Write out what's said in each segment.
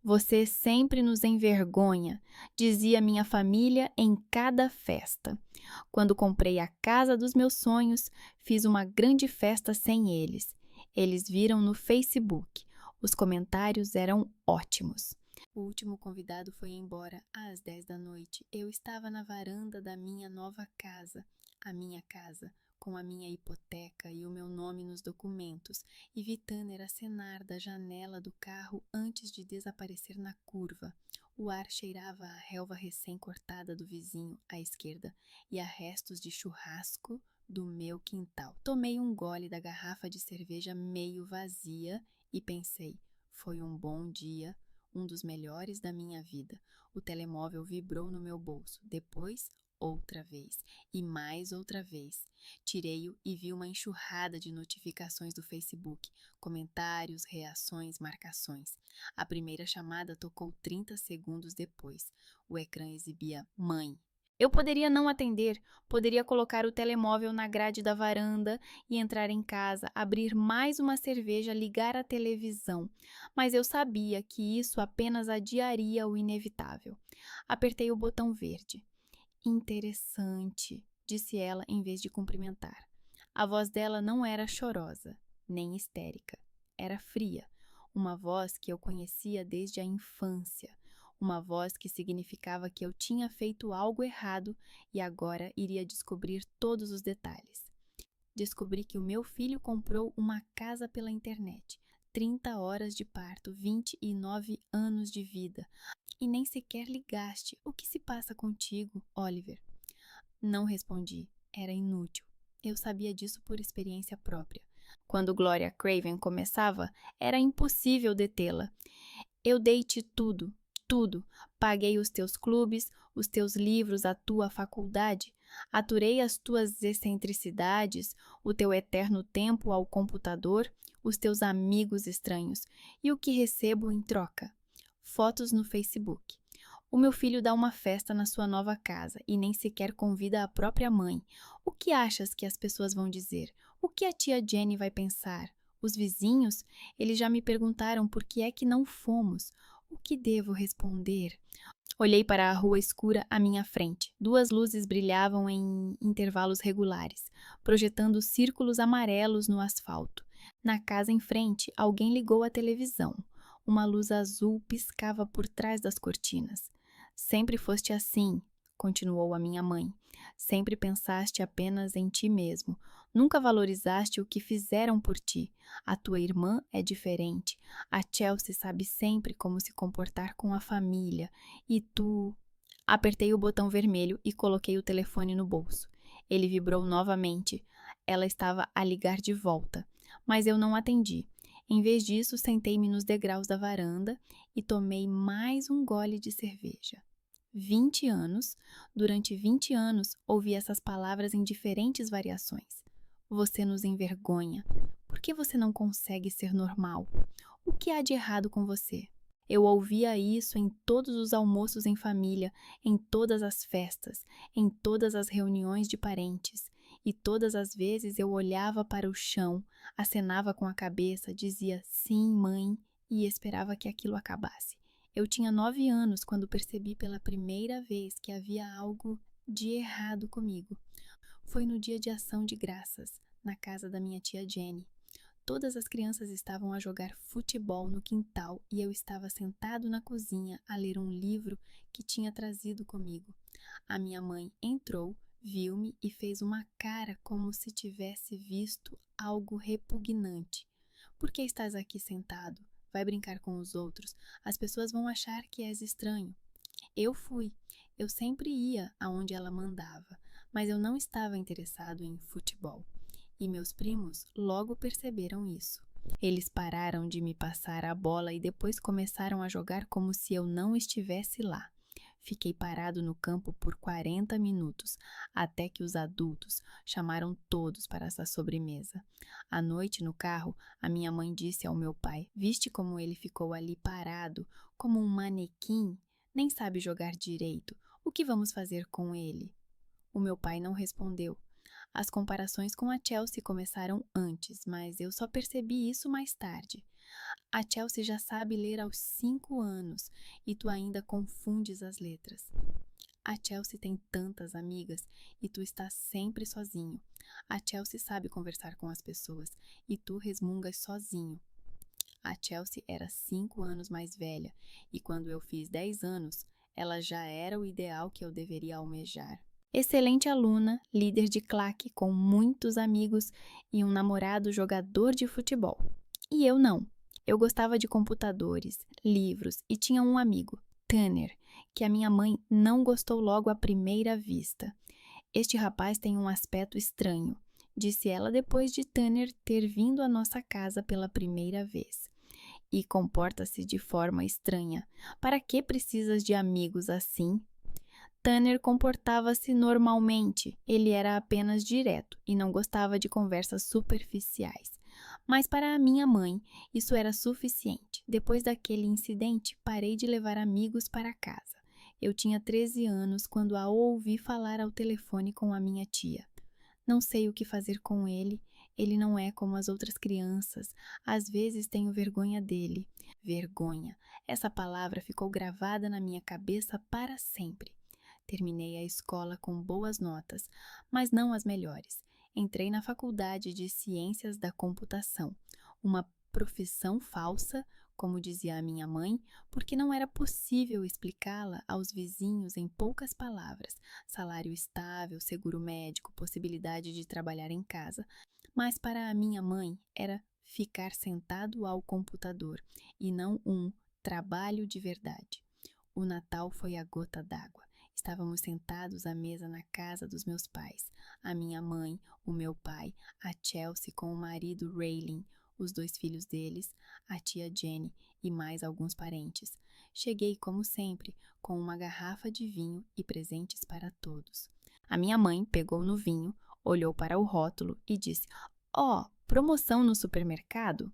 Você sempre nos envergonha, dizia minha família em cada festa. Quando comprei a casa dos meus sonhos, fiz uma grande festa sem eles. Eles viram no Facebook. Os comentários eram ótimos. O último convidado foi embora às 10 da noite. Eu estava na varanda da minha nova casa, a minha casa, com a minha hipoteca e o meu nome nos documentos, e vi Tanner acenar da janela do carro antes de desaparecer na curva. O ar cheirava a relva recém-cortada do vizinho à esquerda e a restos de churrasco do meu quintal. Tomei um gole da garrafa de cerveja meio vazia e pensei, foi um bom dia, um dos melhores da minha vida. O telemóvel vibrou no meu bolso. Depois, outra vez. E mais outra vez. Tirei-o e vi uma enxurrada de notificações do Facebook. Comentários, reações, marcações. A primeira chamada tocou 30 segundos depois. O ecrã exibia "Mãe". Eu poderia não atender, poderia colocar o telemóvel na grade da varanda e entrar em casa, abrir mais uma cerveja, ligar a televisão. Mas eu sabia que isso apenas adiaria o inevitável. Apertei o botão verde. Interessante, disse ela em vez de cumprimentar. A voz dela não era chorosa, nem histérica. Era fria, uma voz que eu conhecia desde a infância. Uma voz que significava que eu tinha feito algo errado e agora iria descobrir todos os detalhes. Descobri que o meu filho comprou uma casa pela internet. 30 horas de parto, 29 anos de vida. E nem sequer ligaste. O que se passa contigo, Oliver? Não respondi. Era inútil. Eu sabia disso por experiência própria. Quando Gloria Craven começava, era impossível detê-la. Eu dei-te tudo, tudo. Paguei os teus clubes, os teus livros, a tua faculdade. Aturei as tuas excentricidades, o teu eterno tempo ao computador, os teus amigos estranhos. E o que recebo em troca? Fotos no Facebook. O meu filho dá uma festa na sua nova casa e nem sequer convida a própria mãe. O que achas que as pessoas vão dizer? O que a tia Jenny vai pensar? Os vizinhos? Eles já me perguntaram por que é que não fomos. O que devo responder? Olhei para a rua escura à minha frente. 2 luzes brilhavam em intervalos regulares, projetando círculos amarelos no asfalto. Na casa em frente, alguém ligou a televisão. Uma luz azul piscava por trás das cortinas. Sempre foste assim, continuou a minha mãe. Sempre pensaste apenas em ti mesmo. Nunca valorizaste o que fizeram por ti. A tua irmã é diferente. A Chelsea sabe sempre como se comportar com a família. E tu... Apertei o botão vermelho e coloquei o telefone no bolso. Ele vibrou novamente. Ela estava a ligar de volta, mas eu não atendi. Em vez disso, sentei-me nos degraus da varanda e tomei mais um gole de cerveja. 20 anos, durante 20 anos, ouvi essas palavras em diferentes variações. Você nos envergonha. Por que você não consegue ser normal? O que há de errado com você? Eu ouvia isso em todos os almoços em família, em todas as festas, em todas as reuniões de parentes. E todas as vezes eu olhava para o chão, acenava com a cabeça, dizia sim, mãe, e esperava que aquilo acabasse. Eu tinha 9 anos quando percebi pela primeira vez que havia algo de errado comigo. Foi no dia de ação de graças, na casa da minha tia Jenny. Todas as crianças estavam a jogar futebol no quintal e eu estava sentado na cozinha a ler um livro que tinha trazido comigo. A minha mãe entrou, viu-me e fez uma cara como se tivesse visto algo repugnante. Por que estás aqui sentado? Vai brincar com os outros. As pessoas vão achar que és estranho. Eu fui. Eu sempre ia aonde ela mandava, mas eu não estava interessado em futebol. E meus primos logo perceberam isso. Eles pararam de me passar a bola e depois começaram a jogar como se eu não estivesse lá. Fiquei parado no campo por 40 minutos, até que os adultos chamaram todos para essa sobremesa. À noite, no carro, a minha mãe disse ao meu pai: "Viste como ele ficou ali parado, como um manequim? Nem sabe jogar direito. O que vamos fazer com ele?" O meu pai não respondeu. As comparações com a Chelsea começaram antes, mas eu só percebi isso mais tarde. A Chelsea já sabe ler aos 5 anos e tu ainda confundes as letras. A Chelsea tem tantas amigas e tu estás sempre sozinho. A Chelsea sabe conversar com as pessoas e tu resmungas sozinho. A Chelsea era 5 anos mais velha e quando eu fiz 10 anos, ela já era o ideal que eu deveria almejar. Excelente aluna, líder de claque com muitos amigos e um namorado jogador de futebol. E eu não. Eu gostava de computadores, livros e tinha um amigo, Tanner, que a minha mãe não gostou logo à primeira vista. Este rapaz tem um aspecto estranho, disse ela depois de Tanner ter vindo à nossa casa pela primeira vez. E comporta-se de forma estranha. Para que precisas de amigos assim? Tanner comportava-se normalmente, ele era apenas direto e não gostava de conversas superficiais. Mas para a minha mãe, isso era suficiente. Depois daquele incidente, parei de levar amigos para casa. Eu tinha 13 anos quando a ouvi falar ao telefone com a minha tia. Não sei o que fazer com ele. Ele não é como as outras crianças. Às vezes tenho vergonha dele. Vergonha. Essa palavra ficou gravada na minha cabeça para sempre. Terminei a escola com boas notas, mas não as melhores. Entrei na Faculdade de Ciências da Computação, uma profissão falsa, como dizia a minha mãe, porque não era possível explicá-la aos vizinhos em poucas palavras. Salário estável, seguro médico, possibilidade de trabalhar em casa. Mas para a minha mãe era ficar sentado ao computador e não um trabalho de verdade. O Natal foi a gota d'água. Estávamos sentados à mesa na casa dos meus pais. A minha mãe, o meu pai, a Chelsea com o marido Raylin, os 2 filhos deles, a tia Jenny e mais alguns parentes. Cheguei, como sempre, com uma garrafa de vinho e presentes para todos. A minha mãe pegou no vinho, olhou para o rótulo e disse: "Ó, promoção no supermercado?"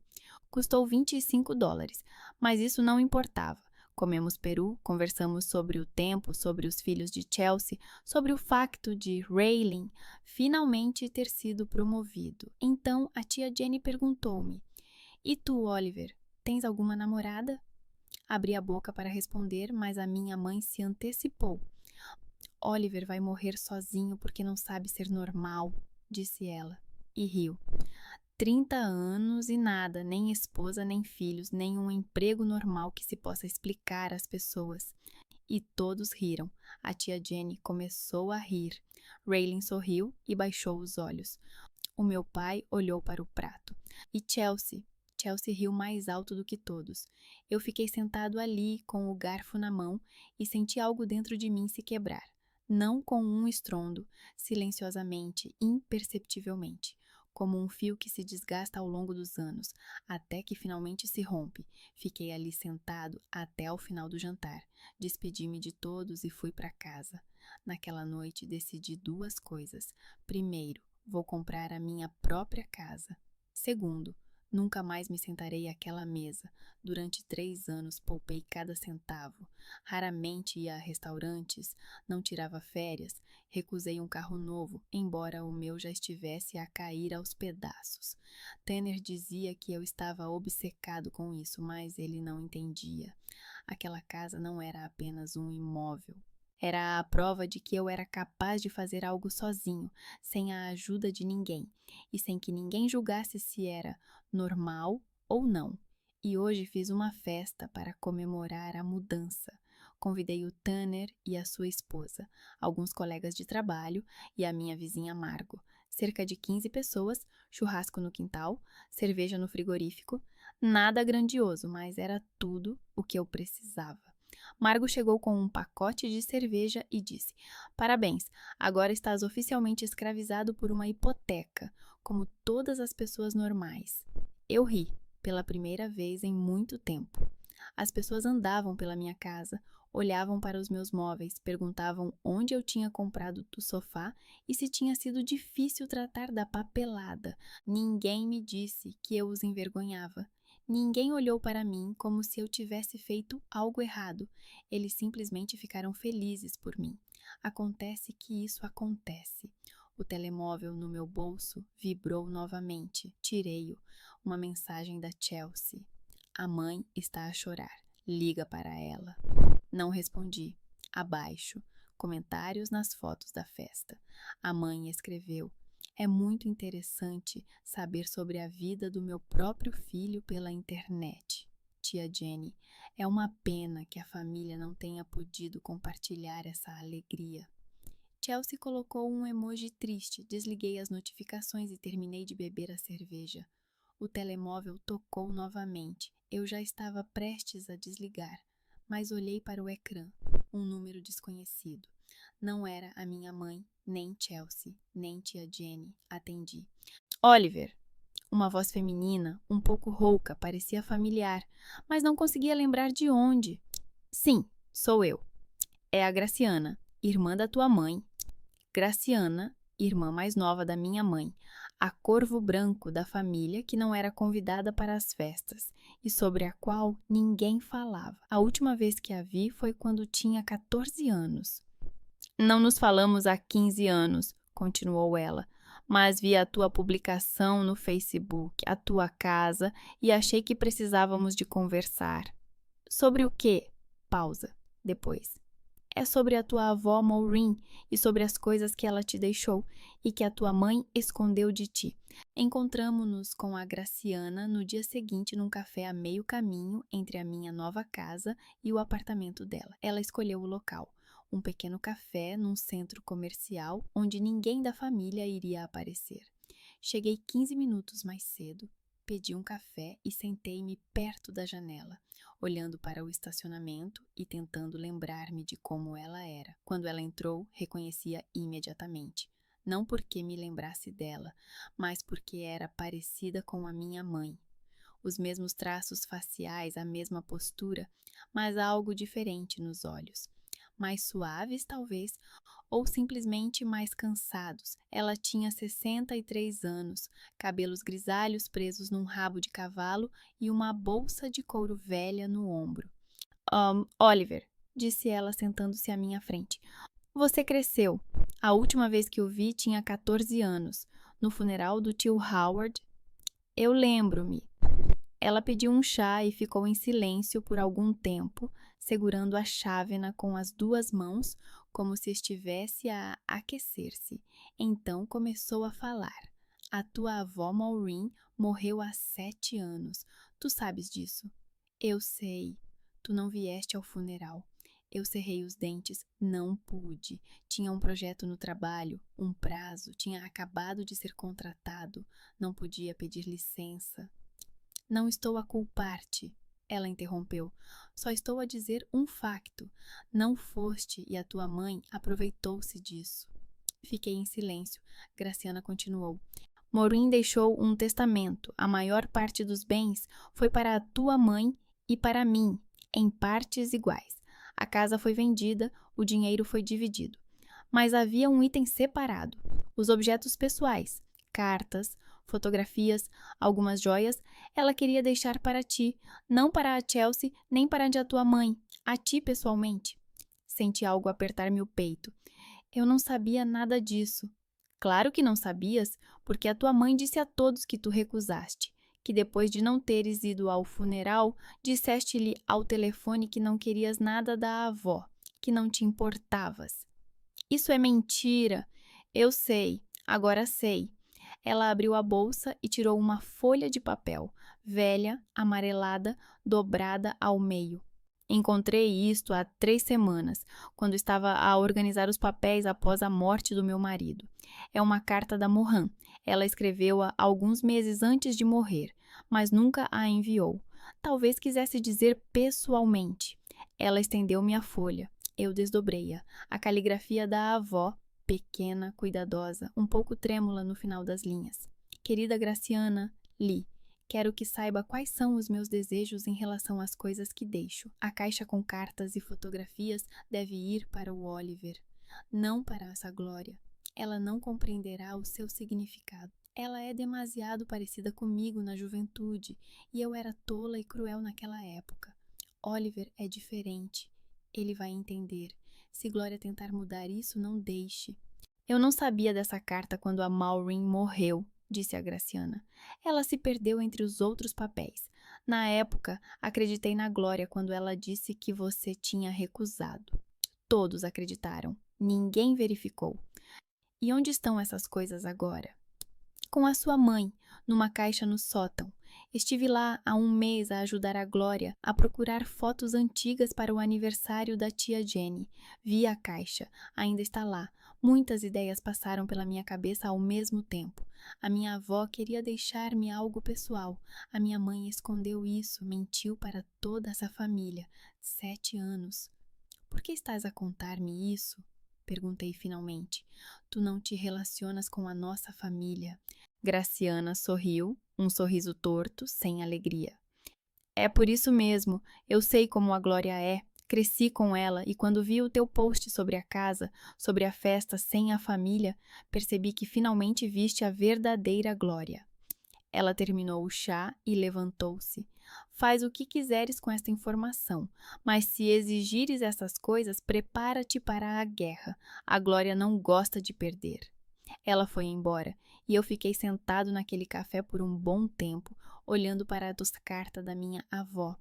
Custou $25, mas isso não importava. Comemos peru, conversamos sobre o tempo, sobre os filhos de Chelsea, sobre o facto de Raylin finalmente ter sido promovido. Então a tia Jenny perguntou-me: "E tu, Oliver, tens alguma namorada?" Abri a boca para responder, mas a minha mãe se antecipou. "Oliver vai morrer sozinho porque não sabe ser normal", disse ela, e riu. 30 anos e nada, nem esposa, nem filhos, nem um emprego normal que se possa explicar às pessoas. E todos riram. A tia Jenny começou a rir. Raylin sorriu e baixou os olhos. O meu pai olhou para o prato. E Chelsea? Chelsea riu mais alto do que todos. Eu fiquei sentado ali, com o garfo na mão, e senti algo dentro de mim se quebrar. Não com um estrondo, silenciosamente, imperceptivelmente, como um fio que se desgasta ao longo dos anos, até que finalmente se rompe. Fiquei ali sentado até ao final do jantar. Despedi-me de todos e fui para casa. Naquela noite decidi 2 coisas. Primeiro, vou comprar a minha própria casa. Segundo, nunca mais me sentarei àquela mesa. Durante 3 anos poupei cada centavo. Raramente ia a restaurantes, não tirava férias, recusei um carro novo, embora o meu já estivesse a cair aos pedaços. Tanner dizia que eu estava obcecado com isso, mas ele não entendia. Aquela casa não era apenas um imóvel. Era a prova de que eu era capaz de fazer algo sozinho, sem a ajuda de ninguém, e sem que ninguém julgasse se era normal ou não. E hoje fiz uma festa para comemorar a mudança. Convidei o Tanner e a sua esposa, alguns colegas de trabalho e a minha vizinha Margo. Cerca de 15 pessoas, churrasco no quintal, cerveja no frigorífico. Nada grandioso, mas era tudo o que eu precisava. Margo chegou com um pacote de cerveja e disse: "Parabéns, agora estás oficialmente escravizado por uma hipoteca, como todas as pessoas normais." Eu ri, pela primeira vez em muito tempo. As pessoas andavam pela minha casa, olhavam para os meus móveis, perguntavam onde eu tinha comprado o sofá e se tinha sido difícil tratar da papelada. Ninguém me disse que eu os envergonhava. Ninguém olhou para mim como se eu tivesse feito algo errado. Eles simplesmente ficaram felizes por mim. Acontece que isso acontece. O telemóvel no meu bolso vibrou novamente. Tirei-o. Uma mensagem da Chelsea. A mãe está a chorar. Liga para ela. Não respondi. Abaixo. Comentários nas fotos da festa. A mãe escreveu: é muito interessante saber sobre a vida do meu próprio filho pela internet. Tia Jenny, é uma pena que a família não tenha podido compartilhar essa alegria. Chelsea colocou um emoji triste. Desliguei as notificações e terminei de beber a cerveja. O telemóvel tocou novamente. Eu já estava prestes a desligar, mas olhei para o ecrã. Um número desconhecido. Não era a minha mãe, nem Chelsea, nem tia Jenny. Atendi. Oliver. Uma voz feminina, um pouco rouca, parecia familiar, mas não conseguia lembrar de onde. Sim, sou eu. É a Graciana, irmã da tua mãe. Graciana, irmã mais nova da minha mãe, a corvo branco da família que não era convidada para as festas e sobre a qual ninguém falava. A última vez que a vi foi quando tinha 14 anos. Não nos falamos há 15 anos, continuou ela, mas vi a tua publicação no Facebook, a tua casa, e achei que precisávamos de conversar. Sobre o quê? Pausa. Depois. É sobre a tua avó Maureen e sobre as coisas que ela te deixou e que a tua mãe escondeu de ti. Encontramo-nos com a Graciana no dia seguinte num café a meio caminho entre a minha nova casa e o apartamento dela. Ela escolheu o local, um pequeno café num centro comercial onde ninguém da família iria aparecer. Cheguei 15 minutos mais cedo, pedi um café e sentei-me perto da janela, olhando para o estacionamento e tentando lembrar-me de como ela era. Quando ela entrou, reconhecia imediatamente. Não porque me lembrasse dela, mas porque era parecida com a minha mãe. Os mesmos traços faciais, a mesma postura, mas algo diferente nos olhos. Mais suaves, talvez, ou simplesmente mais cansados. Ela tinha 63 anos, cabelos grisalhos presos num rabo de cavalo e uma bolsa de couro velha no ombro. Oliver, disse ela sentando-se à minha frente. Você cresceu. A última vez que o vi tinha 14 anos, no funeral do tio Howard. Eu lembro-me. Ela pediu um chá e ficou em silêncio por algum tempo, segurando a chávena com as duas mãos, como se estivesse a aquecer-se. Então começou a falar. A tua avó Maureen morreu há 7 anos. Tu sabes disso? Eu sei. Tu não vieste ao funeral. Eu cerrei os dentes. Não pude. Tinha um projeto no trabalho, um prazo. Tinha acabado de ser contratado. Não podia pedir licença. Não estou a culpar-te, ela interrompeu. Só estou a dizer um facto. Não foste e a tua mãe aproveitou-se disso. Fiquei em silêncio. Graciana continuou. Maureen deixou um testamento. A maior parte dos bens foi para a tua mãe e para mim, em partes iguais. A casa foi vendida, o dinheiro foi dividido. Mas havia um item separado: os objetos pessoais, cartas, fotografias, algumas joias, ela queria deixar para ti, não para a Chelsea, nem para a tua mãe, a ti pessoalmente. Senti algo apertar-me o peito. Eu não sabia nada disso. Claro que não sabias, porque a tua mãe disse a todos que tu recusaste, que depois de não teres ido ao funeral, disseste-lhe ao telefone que não querias nada da avó, que não te importavas. Isso é mentira. Eu sei, agora sei. Ela abriu a bolsa e tirou uma folha de papel, velha, amarelada, dobrada ao meio. Encontrei isto há 3 semanas, quando estava a organizar os papéis após a morte do meu marido. É uma carta da Mohan. Ela escreveu-a alguns meses antes de morrer, mas nunca a enviou. Talvez quisesse dizer pessoalmente. Ela estendeu-me a folha. Eu desdobrei-a. A caligrafia da avó, pequena, cuidadosa, um pouco trêmula no final das linhas. Querida Graciana, li. Quero que saiba quais são os meus desejos em relação às coisas que deixo. A caixa com cartas e fotografias deve ir para o Oliver, não para essa Glória. Ela não compreenderá o seu significado. Ela é demasiado parecida comigo na juventude, e eu era tola e cruel naquela época. Oliver é diferente. Ele vai entender. Se Glória tentar mudar isso, não deixe. Eu não sabia dessa carta quando a Maureen morreu, disse a Graciana. Ela se perdeu entre os outros papéis. Na época, acreditei na Glória quando ela disse que você tinha recusado. Todos acreditaram. Ninguém verificou. E onde estão essas coisas agora? Com a sua mãe, numa caixa no sótão. Estive lá há um mês a ajudar a Glória a procurar fotos antigas para o aniversário da tia Jenny. Vi a caixa, ainda está lá. Muitas ideias passaram pela minha cabeça ao mesmo tempo. A minha avó queria deixar-me algo pessoal. A minha mãe escondeu isso, mentiu para toda essa família. 7 anos. Por que estás a contar-me isso? Perguntei finalmente. Tu não te relacionas com a nossa família. Graciana sorriu, um sorriso torto, sem alegria. É por isso mesmo, eu sei como a Glória é. Cresci com ela e quando vi o teu post sobre a casa, sobre a festa sem a família, percebi que finalmente viste a verdadeira Glória. Ela terminou o chá e levantou-se. Faz o que quiseres com esta informação, mas se exigires essas coisas, prepara-te para a guerra. A Glória não gosta de perder. Ela foi embora e eu fiquei sentado naquele café por um bom tempo, olhando para a carta da minha avó.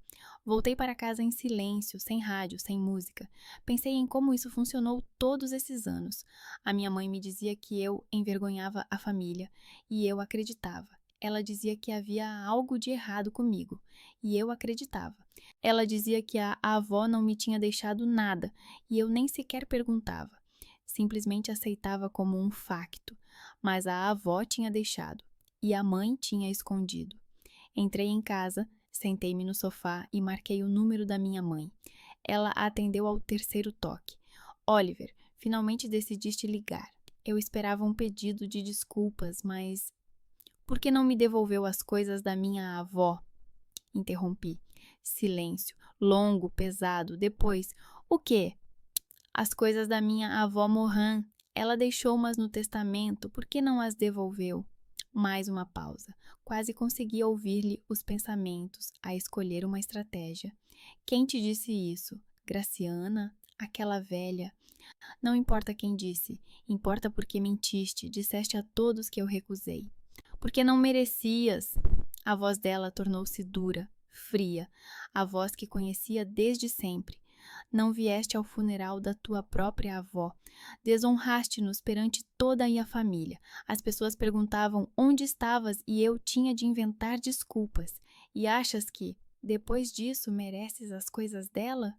Voltei para casa em silêncio, sem rádio, sem música. Pensei em como isso funcionou todos esses anos. A minha mãe me dizia que eu envergonhava a família e eu acreditava. Ela dizia que havia algo de errado comigo, e eu acreditava. Ela dizia que a avó não me tinha deixado nada, e eu nem sequer perguntava. Simplesmente aceitava como um facto, mas a avó tinha deixado, e a mãe tinha escondido. Entrei em casa, sentei-me no sofá e marquei o número da minha mãe. Ela atendeu ao terceiro toque. Oliver, finalmente decidiste ligar. Eu esperava um pedido de desculpas, mas por que não me devolveu as coisas da minha avó? Interrompi. Silêncio, longo, pesado. Depois, o quê? As coisas da minha avó Mohan. Ela deixou umas no testamento, por que não as devolveu? Mais uma pausa. Quase consegui ouvir-lhe os pensamentos, a escolher uma estratégia. Quem te disse isso? Graciana? Aquela velha? Não importa quem disse, importa porque mentiste, disseste a todos que eu recusei. Porque não merecias. A voz dela tornou-se dura, fria, a voz que conhecia desde sempre. Não vieste ao funeral da tua própria avó. Desonraste-nos perante toda a família. As pessoas perguntavam onde estavas e eu tinha de inventar desculpas. E achas que, depois disso, mereces as coisas dela?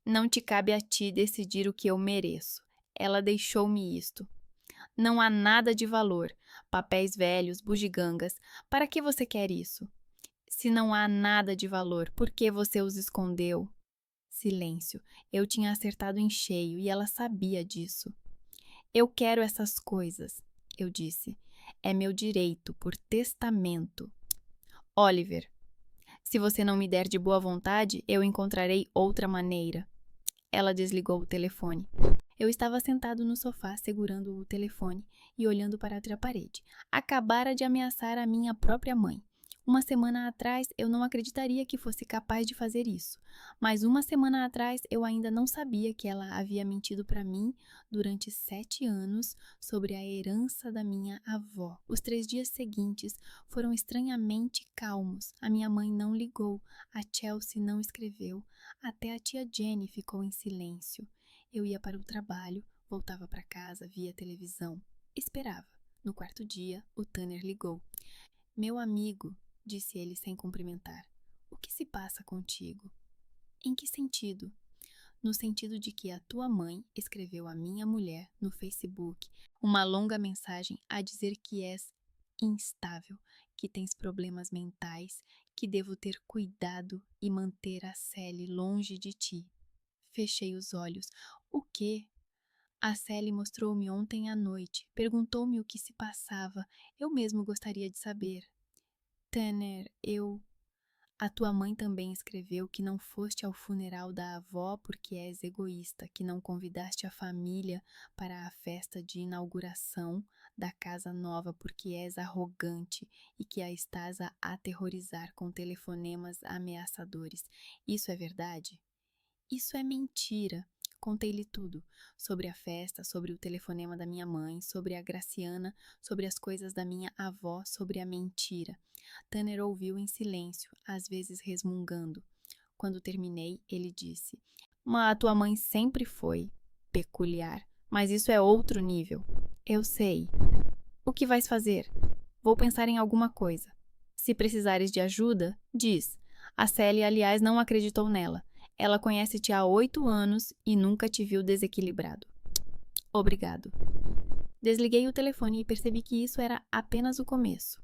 Não te cabe a ti decidir o que eu mereço. Ela deixou-me isto. Não há nada de valor. Papéis velhos, bugigangas. Para que você quer isso? Se não há nada de valor, por que você os escondeu? Silêncio. Eu tinha acertado em cheio e ela sabia disso. Eu quero essas coisas, eu disse. É meu direito, por testamento. Oliver, se você não me der de boa vontade, eu encontrarei outra maneira. Ela desligou o telefone. Eu estava sentado no sofá, segurando o telefone e olhando para outra parede. Acabara de ameaçar a minha própria mãe. Uma semana atrás, eu não acreditaria que fosse capaz de fazer isso. Mas uma semana atrás, eu ainda não sabia que ela havia mentido para mim durante 7 anos sobre a herança da minha avó. Os 3 dias seguintes foram estranhamente calmos. A minha mãe não ligou, a Chelsea não escreveu, até a tia Jenny ficou em silêncio. Eu ia para o trabalho, voltava para casa, via televisão. Esperava. No quarto dia, o Tanner ligou. Meu amigo, disse ele sem cumprimentar. O que se passa contigo? Em que sentido? No sentido de que a tua mãe escreveu à minha mulher no Facebook uma longa mensagem a dizer que és instável, que tens problemas mentais, que devo ter cuidado e manter a Sally longe de ti. Fechei os olhos. O quê? A Sally mostrou-me ontem à noite. Perguntou-me o que se passava. Eu mesmo gostaria de saber. Tanner, A tua mãe também escreveu que não foste ao funeral da avó porque és egoísta, que não convidaste a família para a festa de inauguração da casa nova porque és arrogante e que a estás a aterrorizar com telefonemas ameaçadores. Isso é verdade? Isso é mentira. Contei-lhe tudo, sobre a festa, sobre o telefonema da minha mãe, sobre a Graciana, sobre as coisas da minha avó, sobre a mentira. Tanner ouviu em silêncio, às vezes resmungando. Quando terminei, ele disse: "Mas a tua mãe sempre foi peculiar, mas isso é outro nível." "Eu sei." "O que vais fazer?" "Vou pensar em alguma coisa. Se precisares de ajuda, diz." A Sally, aliás, não acreditou nela. Ela conhece-te há 8 anos e nunca te viu desequilibrado. Obrigado. Desliguei o telefone e percebi que isso era apenas o começo.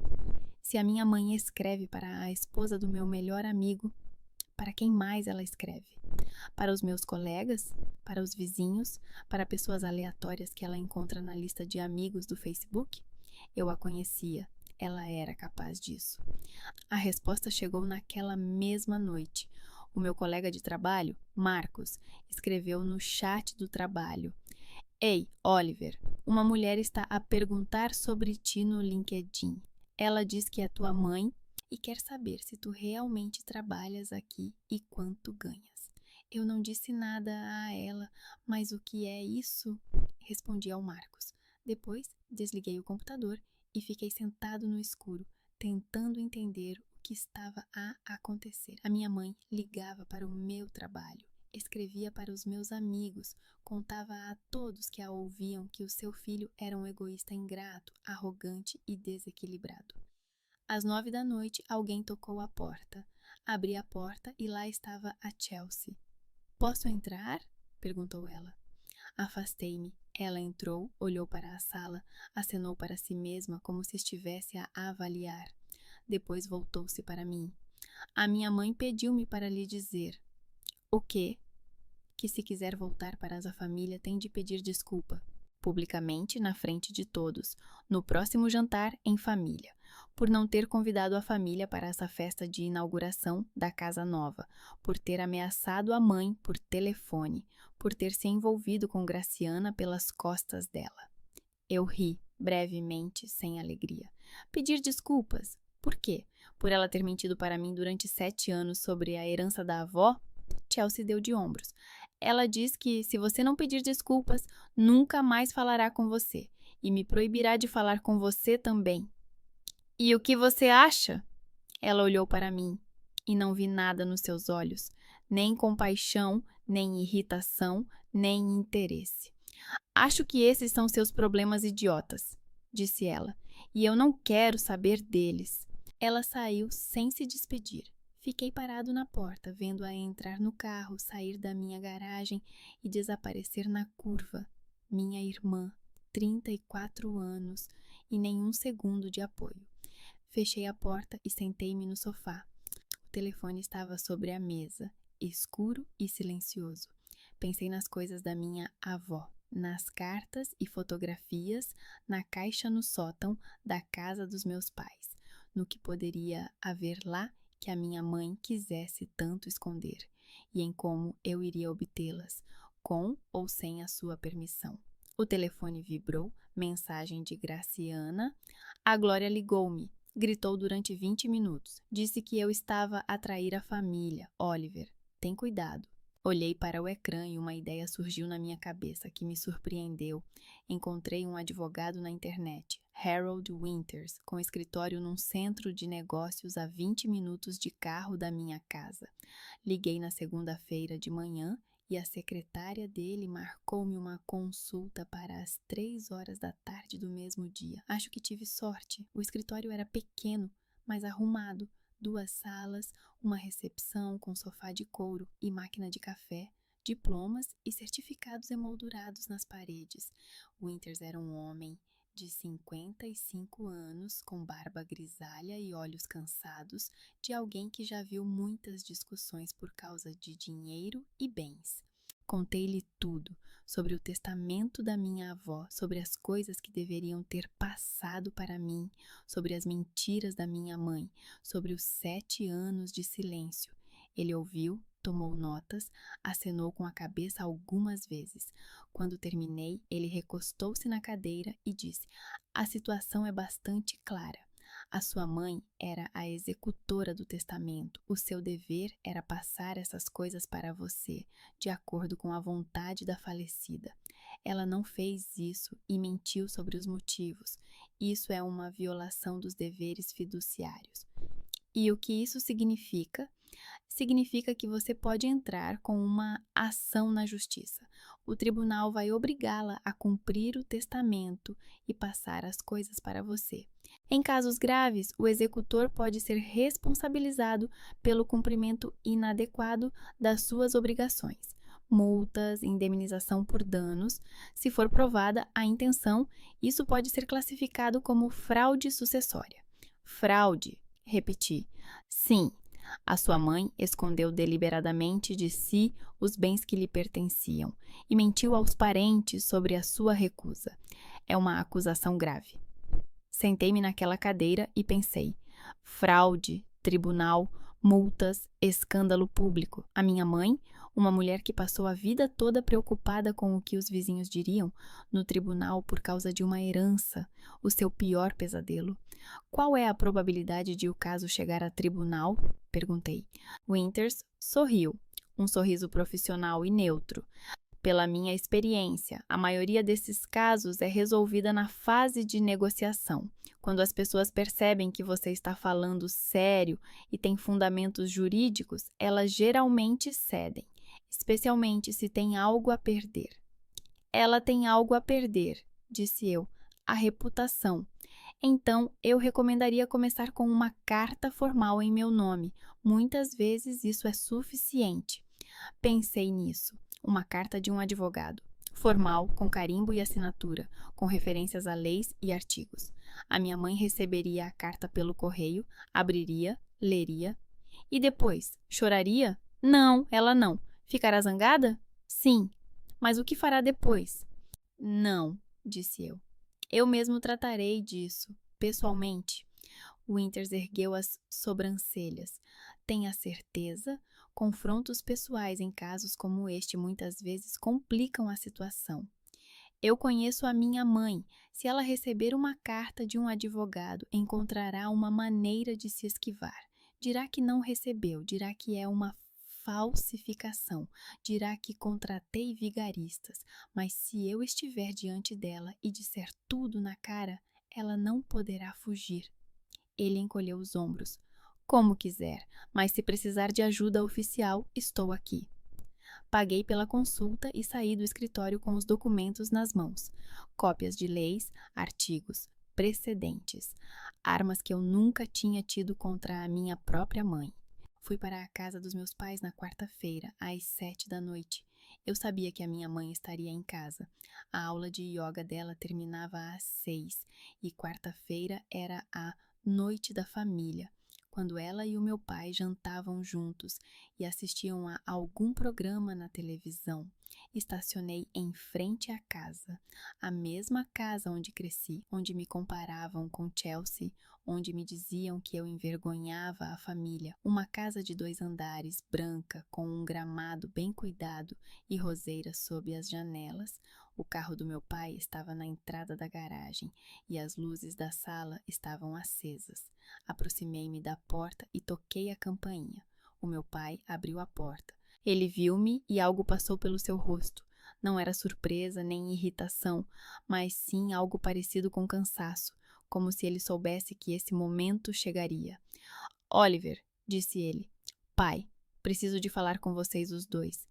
Se a minha mãe escreve para a esposa do meu melhor amigo, para quem mais ela escreve? Para os meus colegas? Para os vizinhos? Para pessoas aleatórias que ela encontra na lista de amigos do Facebook? Eu a conhecia. Ela era capaz disso. A resposta chegou naquela mesma noite. O meu colega de trabalho, Marcos, escreveu no chat do trabalho: "Ei, Oliver, uma mulher está a perguntar sobre ti no LinkedIn. Ela diz que é tua mãe e quer saber se tu realmente trabalhas aqui e quanto ganhas." Eu não disse nada a ela, mas o que é isso? Respondi ao Marcos. Depois, desliguei o computador e fiquei sentado no escuro, tentando entender o que estava a acontecer. A minha mãe ligava para o meu trabalho, escrevia para os meus amigos, contava a todos que a ouviam que o seu filho era um egoísta ingrato, arrogante e desequilibrado. Às 9 da noite, alguém tocou à porta. Abri a porta e lá estava a Chelsea. "Posso entrar?" perguntou ela. Afastei-me. Ela entrou, olhou para a sala, acenou para si mesma como se estivesse a avaliar. Depois voltou-se para mim. "A minha mãe pediu-me para lhe dizer." "O quê?" "Que se quiser voltar para a família tem de pedir desculpa. Publicamente, na frente de todos, no próximo jantar em família, por não ter convidado a família para essa festa de inauguração da casa nova, por ter ameaçado a mãe por telefone, por ter se envolvido com Graciana pelas costas dela." Eu ri, brevemente, sem alegria. "Pedir desculpas? Por quê? Por ela ter mentido para mim durante 7 anos sobre a herança da avó?" Chelsea deu de ombros. "Ela diz que, se você não pedir desculpas, nunca mais falará com você. E me proibirá de falar com você também." "E o que você acha?" Ela olhou para mim e não vi nada nos seus olhos. Nem compaixão, nem irritação, nem interesse. "Acho que esses são seus problemas idiotas", disse ela. "E eu não quero saber deles." Ela saiu sem se despedir. Fiquei parado na porta, vendo-a entrar no carro, sair da minha garagem e desaparecer na curva. Minha irmã, 34 anos e nenhum segundo de apoio. Fechei a porta e sentei-me no sofá. O telefone estava sobre a mesa, escuro e silencioso. Pensei nas coisas da minha avó, nas cartas e fotografias, na caixa no sótão da casa dos meus pais, no que poderia haver lá que a minha mãe quisesse tanto esconder, e em como eu iria obtê-las, com ou sem a sua permissão. O telefone vibrou, mensagem de Graciana. A Glória ligou-me. Gritou durante 20 minutos. Disse que eu estava a trair a família. Oliver, tem cuidado. Olhei para o ecrã e uma ideia surgiu na minha cabeça que me surpreendeu. Encontrei um advogado na internet, Harold Winters, com escritório num centro de negócios a 20 minutos de carro da minha casa. Liguei na segunda-feira de manhã e a secretária dele marcou-me uma consulta para as 3 horas da tarde do mesmo dia. Acho que tive sorte. O escritório era pequeno, mas arrumado. 2 salas, uma recepção com sofá de couro e máquina de café, diplomas e certificados emoldurados nas paredes. Winters era um homem de 55 anos, com barba grisalha e olhos cansados, de alguém que já viu muitas discussões por causa de dinheiro e bens. Contei-lhe tudo, sobre o testamento da minha avó, sobre as coisas que deveriam ter passado para mim, sobre as mentiras da minha mãe, sobre os 7 anos de silêncio. Ele ouviu, tomou notas, acenou com a cabeça algumas vezes. Quando terminei, ele recostou-se na cadeira e disse: "A situação é bastante clara. A sua mãe era a executora do testamento. O seu dever era passar essas coisas para você, de acordo com a vontade da falecida. Ela não fez isso e mentiu sobre os motivos. Isso é uma violação dos deveres fiduciários. E o que isso significa? Significa que você pode entrar com uma ação na justiça. O tribunal vai obrigá-la a cumprir o testamento e passar as coisas para você. Em casos graves, o executor pode ser responsabilizado pelo cumprimento inadequado das suas obrigações. Multas, indemnização por danos. Se for provada a intenção, isso pode ser classificado como fraude sucessória. Fraude, repeti. Sim, a sua mãe escondeu deliberadamente de si os bens que lhe pertenciam e mentiu aos parentes sobre a sua recusa. É uma acusação grave. Sentei-me naquela cadeira e pensei: fraude, tribunal, multas, escândalo público. A minha mãe, uma mulher que passou a vida toda preocupada com o que os vizinhos diriam, no tribunal por causa de uma herança, o seu pior pesadelo. Qual é a probabilidade de o caso chegar a tribunal? Perguntei. Winters sorriu, um sorriso profissional e neutro. Pela minha experiência, a maioria desses casos é resolvida na fase de negociação, quando as pessoas percebem que você está falando sério e tem fundamentos jurídicos, elas geralmente cedem, especialmente se tem algo a perder. Ela tem algo a perder, disse eu, a reputação. Então, eu recomendaria começar com uma carta formal em meu nome. Muitas vezes isso é suficiente. Pensei nisso. Uma carta de um advogado. Formal, com carimbo e assinatura, com referências a leis e artigos. A minha mãe receberia a carta pelo correio, abriria, leria. E depois? Choraria? Não, ela não. Ficará zangada? Sim. Mas o que fará depois? Não, disse eu. Eu mesmo tratarei disso, pessoalmente. Winters ergueu as sobrancelhas. Tenha certeza? Confrontos pessoais em casos como este muitas vezes complicam a situação. Eu conheço a minha mãe. Se ela receber uma carta de um advogado, encontrará uma maneira de se esquivar. Dirá que não recebeu, dirá que é uma falsificação, dirá que contratei vigaristas, mas se eu estiver diante dela e disser tudo na cara, ela não poderá fugir. Ele encolheu os ombros. Como quiser, mas se precisar de ajuda oficial, estou aqui. Paguei pela consulta e saí do escritório com os documentos nas mãos. Cópias de leis, artigos, precedentes, armas que eu nunca tinha tido contra a minha própria mãe. Fui para a casa dos meus pais na quarta-feira, às 7 da noite. Eu sabia que a minha mãe estaria em casa. A aula de yoga dela terminava às 6 e quarta-feira era a noite da família, quando ela e o meu pai jantavam juntos e assistiam a algum programa na televisão. Estacionei em frente à casa, a mesma casa onde cresci, onde me comparavam com Chelsea, onde me diziam que eu envergonhava a família. Uma casa de 2 andares, branca, com um gramado bem cuidado e roseiras sob as janelas. O carro do meu pai estava na entrada da garagem e as luzes da sala estavam acesas. Aproximei-me da porta e toquei a campainha. O meu pai abriu a porta. Ele viu-me e algo passou pelo seu rosto. Não era surpresa nem irritação, mas sim algo parecido com cansaço, como se ele soubesse que esse momento chegaria. Oliver, disse ele. Pai, preciso de falar com vocês os dois.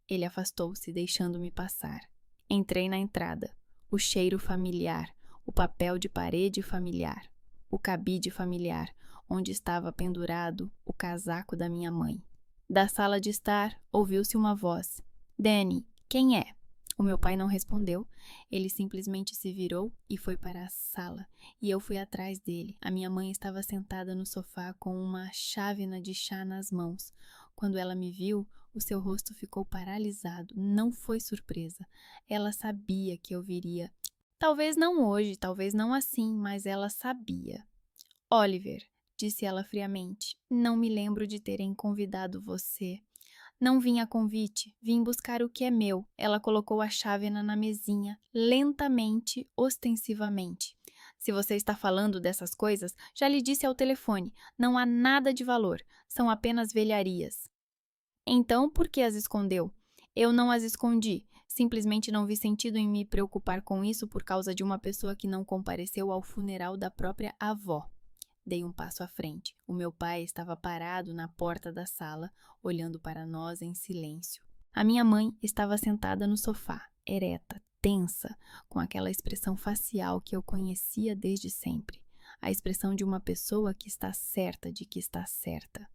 Ele afastou-se, deixando-me passar. Entrei na entrada. O cheiro familiar, o papel de parede familiar, o cabide familiar, onde estava pendurado o casaco da minha mãe. Da sala de estar, ouviu-se uma voz. Danny, quem é? O meu pai não respondeu. Ele simplesmente se virou e foi para a sala, e eu fui atrás dele. A minha mãe estava sentada no sofá com uma chávena de chá nas mãos. Quando ela me viu, o seu rosto ficou paralisado. Não foi surpresa. Ela sabia que eu viria. Talvez não hoje, talvez não assim, mas ela sabia. Oliver, disse ela friamente, não me lembro de terem convidado você. Não vim a convite, vim buscar o que é meu. Ela colocou a chávena na mesinha, lentamente, ostensivamente. Se você está falando dessas coisas, já lhe disse ao telefone, não há nada de valor, são apenas velharias. Então, por que as escondeu? Eu não as escondi, simplesmente não vi sentido em me preocupar com isso por causa de uma pessoa que não compareceu ao funeral da própria avó. Dei um passo à frente. O meu pai estava parado na porta da sala, olhando para nós em silêncio. A minha mãe estava sentada no sofá, ereta, tensa, com aquela expressão facial que eu conhecia desde sempre. A expressão de uma pessoa que está certa de que está certa.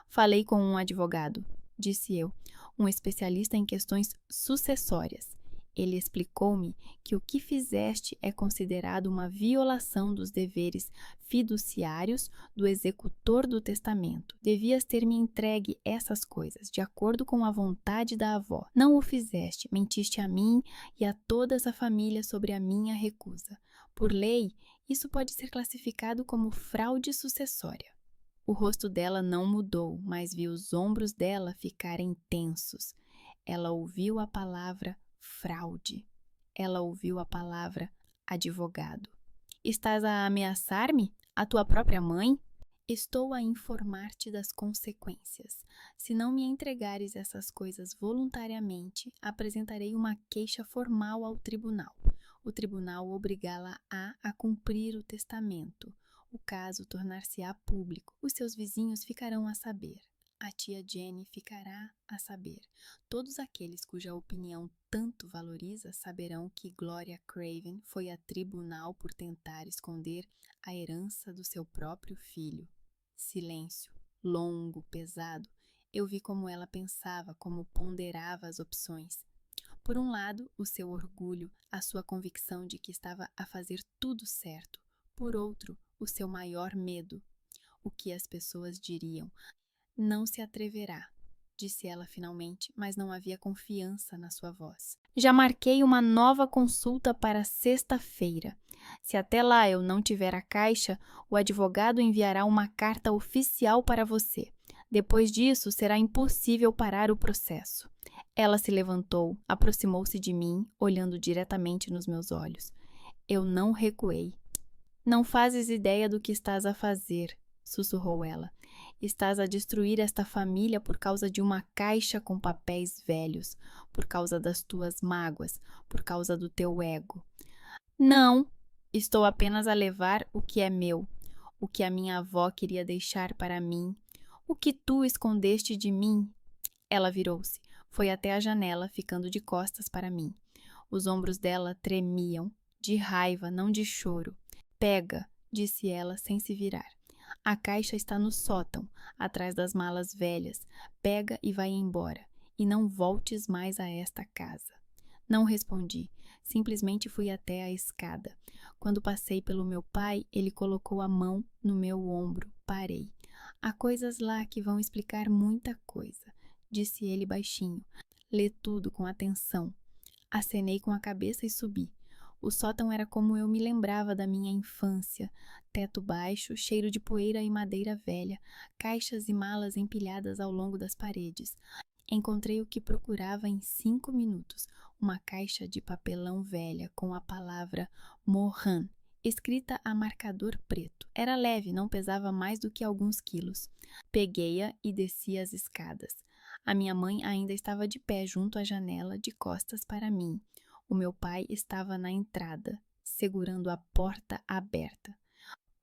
Falei com um advogado, disse eu, um especialista em questões sucessórias. Ele explicou-me que o que fizeste é considerado uma violação dos deveres fiduciários do executor do testamento. Devias ter me entregue essas coisas, de acordo com a vontade da avó. Não o fizeste, mentiste a mim e a toda essa família sobre a minha recusa. Por lei, isso pode ser classificado como fraude sucessória. O rosto dela não mudou, mas vi os ombros dela ficarem tensos. Ela ouviu a palavra fraude. Ela ouviu a palavra advogado. Estás a ameaçar-me? A tua própria mãe? Estou a informar-te das consequências. Se não me entregares essas coisas voluntariamente, apresentarei uma queixa formal ao tribunal. O tribunal obrigá-la a cumprir o testamento. O caso tornar-se-á público. Os seus vizinhos ficarão a saber. A tia Jenny ficará a saber. Todos aqueles cuja opinião tanto valoriza saberão que Gloria Craven foi a tribunal por tentar esconder a herança do seu próprio filho. Silêncio, longo, pesado. Eu vi como ela pensava, como ponderava as opções. Por um lado, o seu orgulho, a sua convicção de que estava a fazer tudo certo. Por outro, o seu maior medo. O que as pessoas diriam. Não se atreverá, disse ela finalmente, mas não havia confiança na sua voz. Já marquei uma nova consulta para sexta-feira. Se até lá eu não tiver a caixa, o advogado enviará uma carta oficial para você. Depois disso, será impossível parar o processo. Ela se levantou, aproximou-se de mim, olhando diretamente nos meus olhos. Eu não recuei. Não fazes ideia do que estás a fazer, sussurrou ela. Estás a destruir esta família por causa de uma caixa com papéis velhos, por causa das tuas mágoas, por causa do teu ego. Não, estou apenas a levar o que é meu, o que a minha avó queria deixar para mim, o que tu escondeste de mim. Ela virou-se, foi até a janela, ficando de costas para mim. Os ombros dela tremiam, de raiva, não de choro. Pega, disse ela, sem se virar. A caixa está no sótão, atrás das malas velhas. Pega e vai embora. E não voltes mais a esta casa. Não respondi. Simplesmente fui até a escada. Quando passei pelo meu pai, ele colocou a mão no meu ombro. Parei. Há coisas lá que vão explicar muita coisa, disse ele baixinho. Lê tudo com atenção. Acenei com a cabeça e subi. O sótão era como eu me lembrava da minha infância. Teto baixo, cheiro de poeira e madeira velha, caixas e malas empilhadas ao longo das paredes. Encontrei o que procurava em 5 minutos, uma caixa de papelão velha com a palavra Mohan, escrita a marcador preto. Era leve, não pesava mais do que alguns quilos. Peguei-a e desci as escadas. A minha mãe ainda estava de pé junto à janela, de costas para mim. O meu pai estava na entrada, segurando a porta aberta.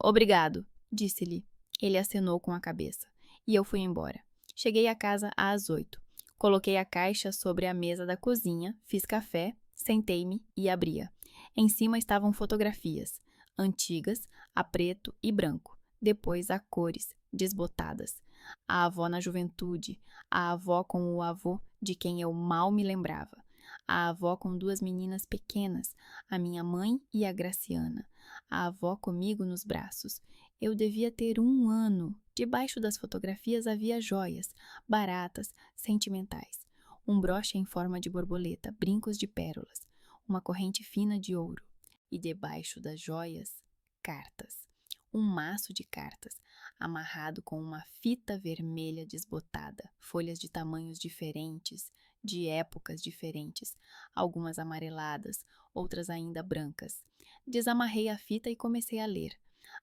Obrigado, disse-lhe. Ele acenou com a cabeça. E eu fui embora. Cheguei à casa às 8. Coloquei a caixa sobre a mesa da cozinha, fiz café, sentei-me e abria. Em cima estavam fotografias, antigas, a preto e branco, depois a cores, desbotadas. A avó na juventude, a avó com o avô de quem eu mal me lembrava. A avó com 2 meninas pequenas, a minha mãe e a Graciana. A avó comigo nos braços. Eu devia ter 1 ano. Debaixo das fotografias havia joias, baratas, sentimentais. Um broche em forma de borboleta, brincos de pérolas, uma corrente fina de ouro. E debaixo das joias, cartas. Um maço de cartas, amarrado com uma fita vermelha desbotada, folhas de tamanhos diferentes, de épocas diferentes, algumas amareladas, outras ainda brancas. Desamarrei a fita e comecei a ler.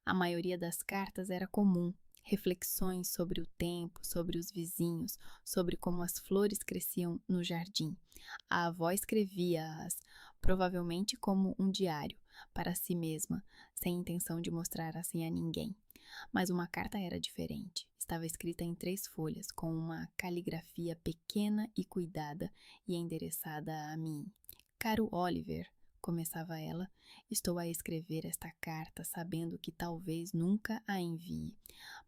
A maioria das cartas era comum, reflexões sobre o tempo, sobre os vizinhos, sobre como as flores cresciam no jardim. A avó escrevia-as, provavelmente como um diário, para si mesma, sem intenção de mostrar assim a ninguém. Mas uma carta era diferente. Estava escrita em 3 folhas, com uma caligrafia pequena e cuidada e endereçada a mim. Caro Oliver, começava ela, estou a escrever esta carta sabendo que talvez nunca a envie,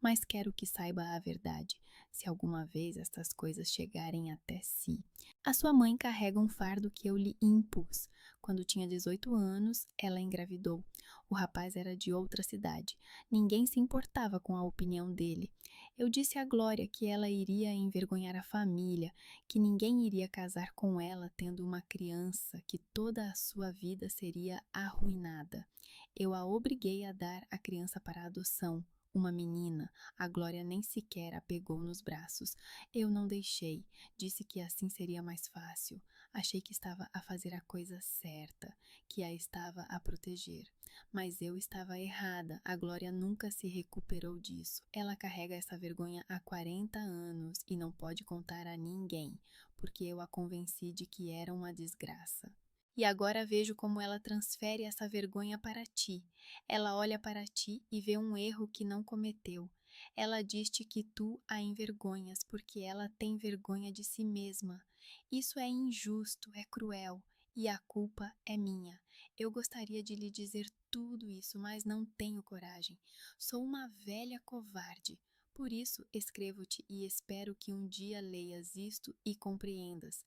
mas quero que saiba a verdade, se alguma vez estas coisas chegarem até si. A sua mãe carrega um fardo que eu lhe impus. Quando tinha 18 anos, ela engravidou. O rapaz era de outra cidade. Ninguém se importava com a opinião dele. Eu disse a Glória que ela iria envergonhar a família, que ninguém iria casar com ela tendo uma criança, que toda a sua vida seria arruinada. Eu a obriguei a dar a criança para adoção. Uma menina, a Glória nem sequer a pegou nos braços. Eu não deixei, disse que assim seria mais fácil. Achei que estava a fazer a coisa certa, que a estava a proteger. Mas eu estava errada, a Glória nunca se recuperou disso. Ela carrega essa vergonha há 40 anos e não pode contar a ninguém, porque eu a convenci de que era uma desgraça. E agora vejo como ela transfere essa vergonha para ti. Ela olha para ti e vê um erro que não cometeu. Ela diz-te que tu a envergonhas porque ela tem vergonha de si mesma. Isso é injusto, é cruel, e a culpa é minha. Eu gostaria de lhe dizer tudo isso, mas não tenho coragem. Sou uma velha covarde. Por isso escrevo-te e espero que um dia leias isto e compreendas.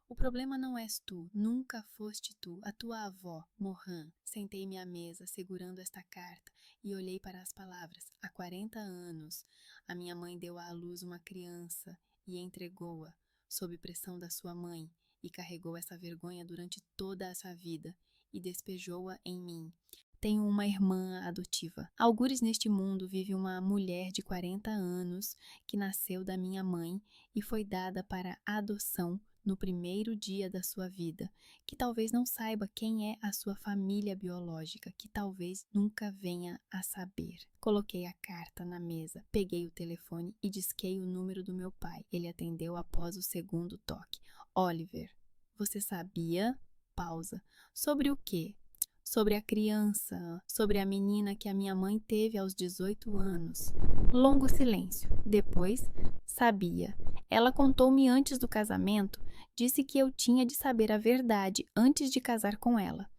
O problema não és tu, nunca foste tu, a tua avó, Mohan. Sentei-me à mesa, segurando esta carta, e olhei para as palavras. Há 40 anos, a minha mãe deu à luz uma criança e entregou-a, sob pressão da sua mãe, e carregou essa vergonha durante toda essa vida, e despejou-a em mim. Tenho uma irmã adotiva. Algures neste mundo vive uma mulher de 40 anos que nasceu da minha mãe e foi dada para adoção no primeiro dia da sua vida, que talvez não saiba quem é a sua família biológica, que talvez nunca venha a saber. Coloquei a carta na mesa, peguei o telefone e disquei o número do meu pai. Ele atendeu após o segundo toque. Oliver, você sabia? Pausa. Sobre o quê? Sobre a criança, sobre a menina que a minha mãe teve aos 18 anos. Longo silêncio. Depois, sabia. Ela contou-me antes do casamento, disse que eu tinha de saber a verdade antes de casar com ela.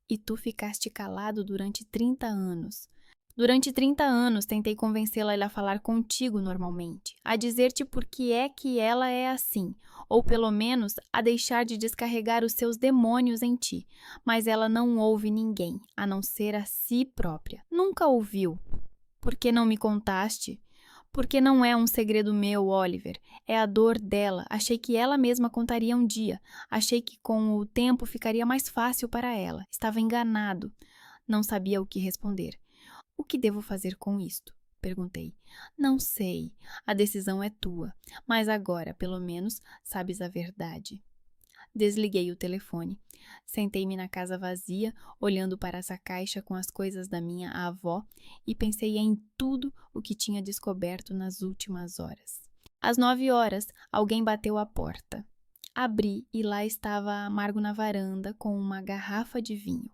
E tu ficaste calado durante 30 anos. Durante 30 anos tentei convencê-la a ir a falar contigo normalmente, a dizer-te por que é que ela é assim, ou pelo menos a deixar de descarregar os seus demônios em ti, mas ela não ouve ninguém, a não ser a si própria. Nunca ouviu. Por que não me contaste? Porque não é um segredo meu, Oliver. É a dor dela. Achei que ela mesma contaria um dia. Achei que com o tempo ficaria mais fácil para ela. Estava enganado. Não sabia o que responder. O que devo fazer com isto? Perguntei. Não sei. A decisão é tua. Mas agora, pelo menos, sabes a verdade. Desliguei o telefone. Sentei-me na casa vazia, olhando para essa caixa com as coisas da minha avó e pensei em tudo o que tinha descoberto nas últimas horas. Às 9 horas, alguém bateu à porta. Abri e lá estava Amargo na varanda com uma garrafa de vinho.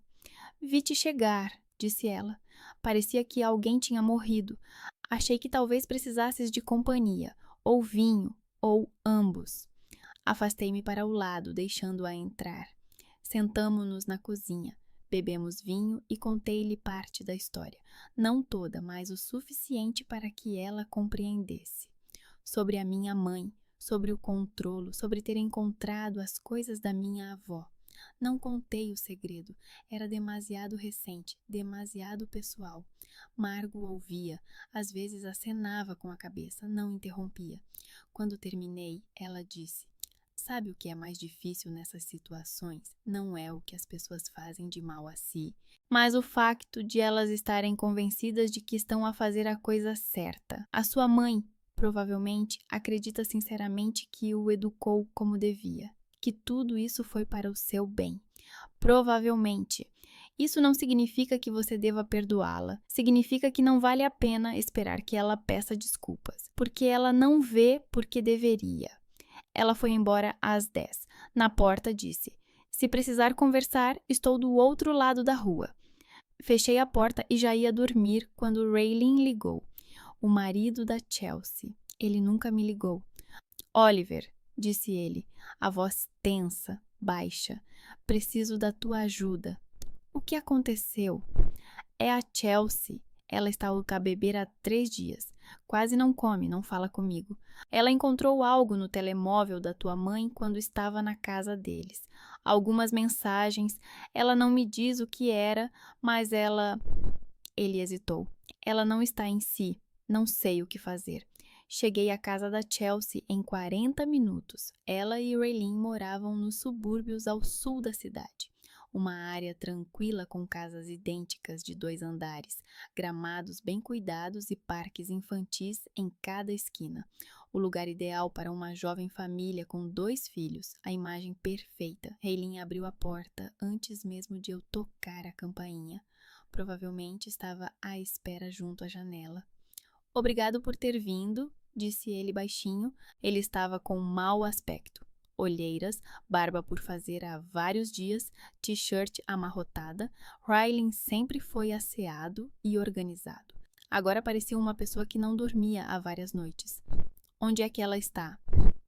Vi-te chegar, disse ela. Parecia que alguém tinha morrido. Achei que talvez precisasses de companhia, ou vinho, ou ambos. Afastei-me para o lado, deixando-a entrar. Sentamo-nos na cozinha, bebemos vinho e contei-lhe parte da história. Não toda, mas o suficiente para que ela compreendesse. Sobre a minha mãe, sobre o controlo, sobre ter encontrado as coisas da minha avó. Não contei o segredo, era demasiado recente, demasiado pessoal. Margo ouvia, às vezes acenava com a cabeça, não interrompia. Quando terminei, ela disse: sabe o que é mais difícil nessas situações? Não é o que as pessoas fazem de mal a si, mas o facto de elas estarem convencidas de que estão a fazer a coisa certa. A sua mãe, Provavelmente acredita sinceramente que o educou como devia, que tudo isso foi para o seu bem. Provavelmente. Isso não significa que você deva perdoá-la. Significa que não vale a pena esperar que ela peça desculpas, porque ela não vê porque deveria. Ela foi embora às 10. Na porta disse: "Se precisar conversar, estou do outro lado da rua." Fechei a porta e já ia dormir quando Raylene ligou. O marido da Chelsea. Ele nunca me ligou. "Oliver", disse ele, a voz tensa, baixa. "Preciso da tua ajuda." "O que aconteceu?" "É a Chelsea. Ela está a beber há 3 dias. Quase não come, não fala comigo. Ela encontrou algo no telemóvel da tua mãe quando estava na casa deles. Algumas mensagens. Ela não me diz o que era, mas ela..." Ele hesitou. "Ela não está em si. Não sei o que fazer." Cheguei à casa da Chelsea em 40 minutos. Ela e Raylene moravam nos subúrbios ao sul da cidade. Uma área tranquila com casas idênticas de 2 andares, gramados bem cuidados e parques infantis em cada esquina. O lugar ideal para uma jovem família com 2 filhos. A imagem perfeita. Raylene abriu a porta antes mesmo de eu tocar a campainha. Provavelmente estava à espera junto à janela. "Obrigado por ter vindo", disse ele baixinho. Ele estava com mau aspecto. Olheiras, barba por fazer há vários dias, t-shirt amarrotada. Raylene sempre foi asseado e organizado. Agora parecia uma pessoa que não dormia há várias noites. "Onde é que ela está?"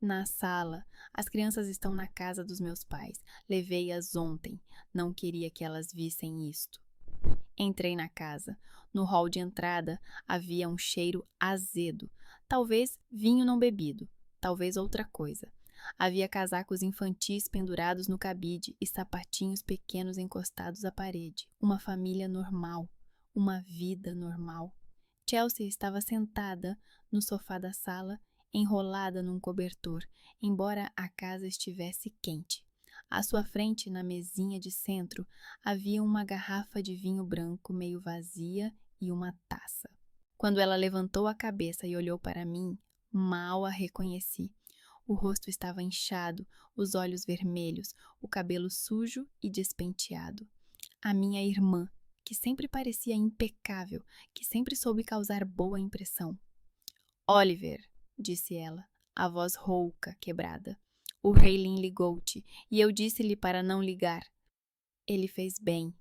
"Na sala. As crianças estão na casa dos meus pais. Levei-as ontem. Não queria que elas vissem isto." Entrei na casa. No hall de entrada havia um cheiro azedo. Talvez vinho não bebido. Talvez outra coisa. Havia casacos infantis pendurados no cabide e sapatinhos pequenos encostados à parede. Uma família normal. Uma vida normal. Chelsea estava sentada no sofá da sala, enrolada num cobertor, embora a casa estivesse quente. À sua frente, na mesinha de centro, havia uma garrafa de vinho branco meio vazia e uma taça. Quando ela levantou a cabeça e olhou para mim, mal a reconheci. O rosto estava inchado, os olhos vermelhos, o cabelo sujo e despenteado. A minha irmã, que sempre parecia impecável, que sempre soube causar boa impressão. "Oliver", disse ela, a voz rouca, quebrada. "O Raylene ligou-te, e eu disse-lhe para não ligar." Ele fez bem.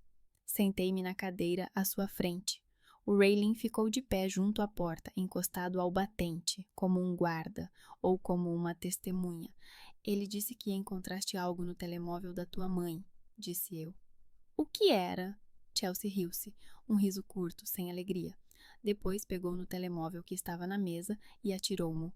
Sentei-me na cadeira à sua frente. O Raylene ficou de pé junto à porta, encostado ao batente, como um guarda ou como uma testemunha. "Ele disse que encontraste algo no telemóvel da tua mãe", disse eu. "O que era?" Chelsea riu-se, um riso curto, sem alegria. Depois pegou no telemóvel que estava na mesa e atirou-mo.